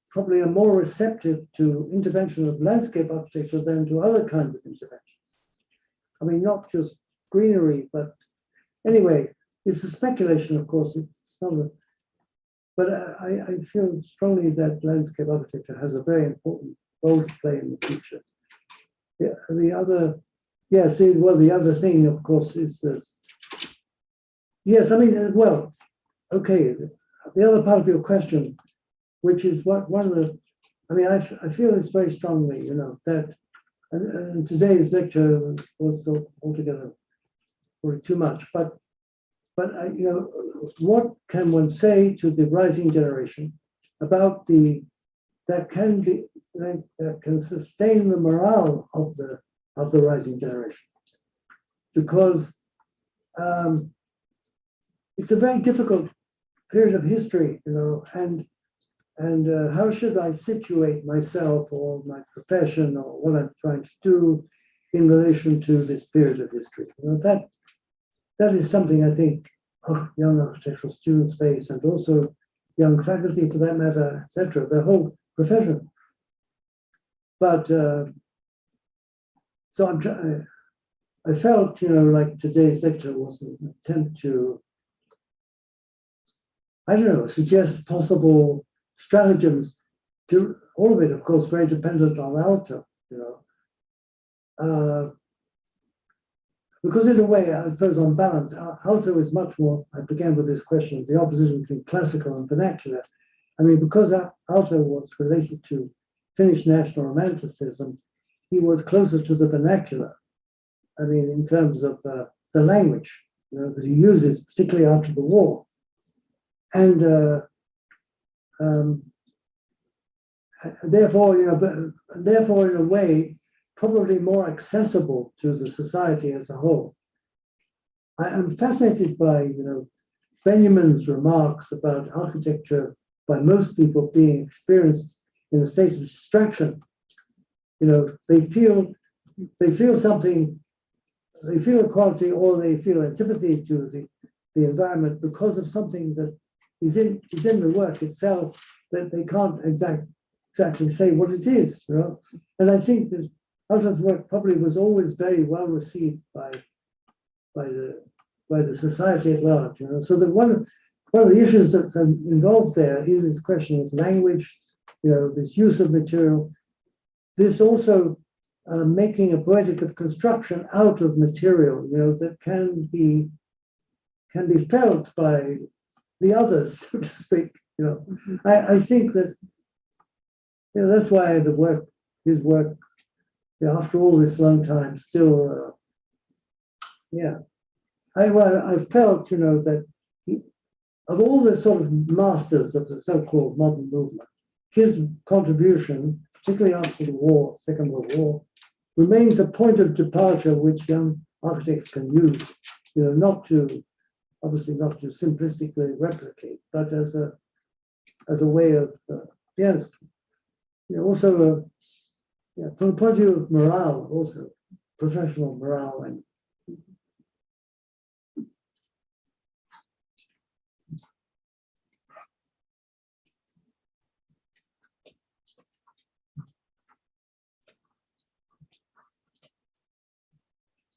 C: probably are more receptive to intervention of landscape architecture than to other kinds of interventions. I mean, not just greenery, but anyway, it's a speculation, of course. It's not a, but I feel strongly that landscape architecture has a very important role to play in the future. Yeah, the other thing, of course, is this. Yes, I mean, well, okay. The other part of your question, which is one of the, I mean, I feel this very strongly, you know, that, and today's lecture was altogether probably too much, but you know, what can one say to the rising generation about that can sustain the morale of the rising generation? Because it's a very difficult period of history, you know, and how should I situate myself or my profession or what I'm trying to do in relation to this period of history? You know, that is something I think young architectural students face, and also young faculty for that matter, etc., the whole profession. But so I felt, you know, like today's lecture was an attempt to, I don't know, suggest possible stratagems to all of it, of course, very dependent on alto, you know. Because in a way, I suppose on balance, alto is much more, I began with this question, the opposition between classical and vernacular. I mean, because alto was related to Finnish national romanticism, he was closer to the vernacular. I mean, in terms of the language, you know, that he uses, particularly after the war. And therefore, you know, therefore, in a way, probably more accessible to the society as a whole. I am fascinated by, you know, Benjamin's remarks about architecture by most people being experienced in a state of distraction. You know, they feel something, they feel a quality, or they feel antipathy to the environment because of something that is in the work itself that they can't exactly say what it is, you know. And I think this Alto's work probably was always very well received by the society at large, you know. So that one of the issues that's involved there is this question of language, you know, this use of material. This also making a poetic of construction out of material, that can be felt by the others, so to speak. I think that that's why his work, after all this long time, still, I felt, that of all the sort of masters of the so-called modern movement, his contribution, particularly after the war, Second World War, remains a point of departure which young architects can use, obviously not to simplistically replicate, but as a way of, also from the point of view of morale, also professional morale. And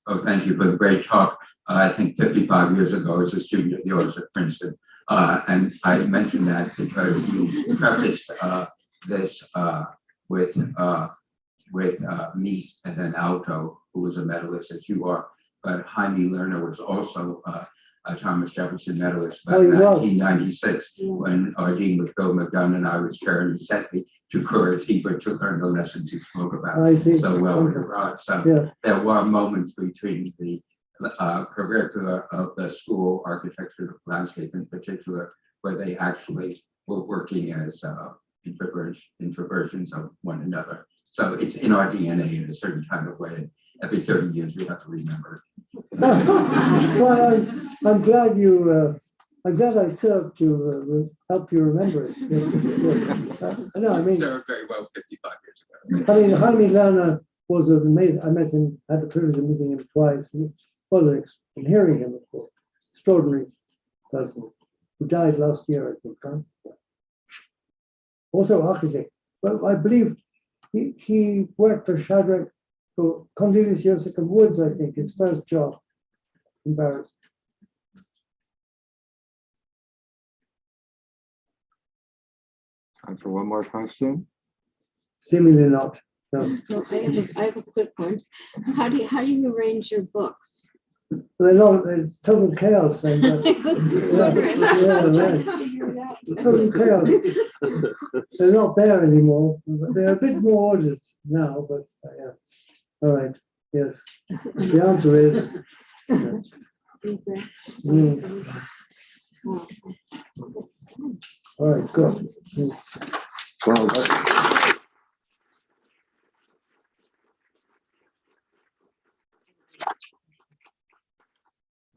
G: oh, thank you for the great talk. I think 55 years ago, as a student of yours at Princeton, and I mentioned that because you prefaced this with Mies and then Ito, who was a medalist as you are, but Jaime Lerner was also a Thomas Jefferson Medalist back in 1996 when our dean was Bill McDonough and I was chair, and he sent me to Curitiba to learn the lessons you spoke about so well. There were moments between the curricula of the school, architecture, landscape in particular, where they actually were working as introversions of one another. So it's in our DNA in a certain kind of way. Every 30 years we have to remember.
C: Well, I'm glad I served to help you remember it. Yes.
G: Served very well 55 years ago.
C: I mean, Jaime Lerner was amazing. I met him, had the privilege of meeting him twice. And hearing him, of course, extraordinary person who died last year, I think, right? Also architect. Well, I believe he worked for Shadrach, for Cornelius Joseph and Woods, I think, his first job in Paris.
E: Time for one more question.
C: Seemingly not. No.
F: Well, I have a quick one. How do you arrange your books?
C: They're not, it's total chaos. And,
F: Right.
C: total chaos. They're not there anymore. They're a bit more ordered now, but yeah. All right. Yes. The answer is. All right, good.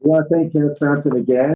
E: Well, thank you, Frampton, again.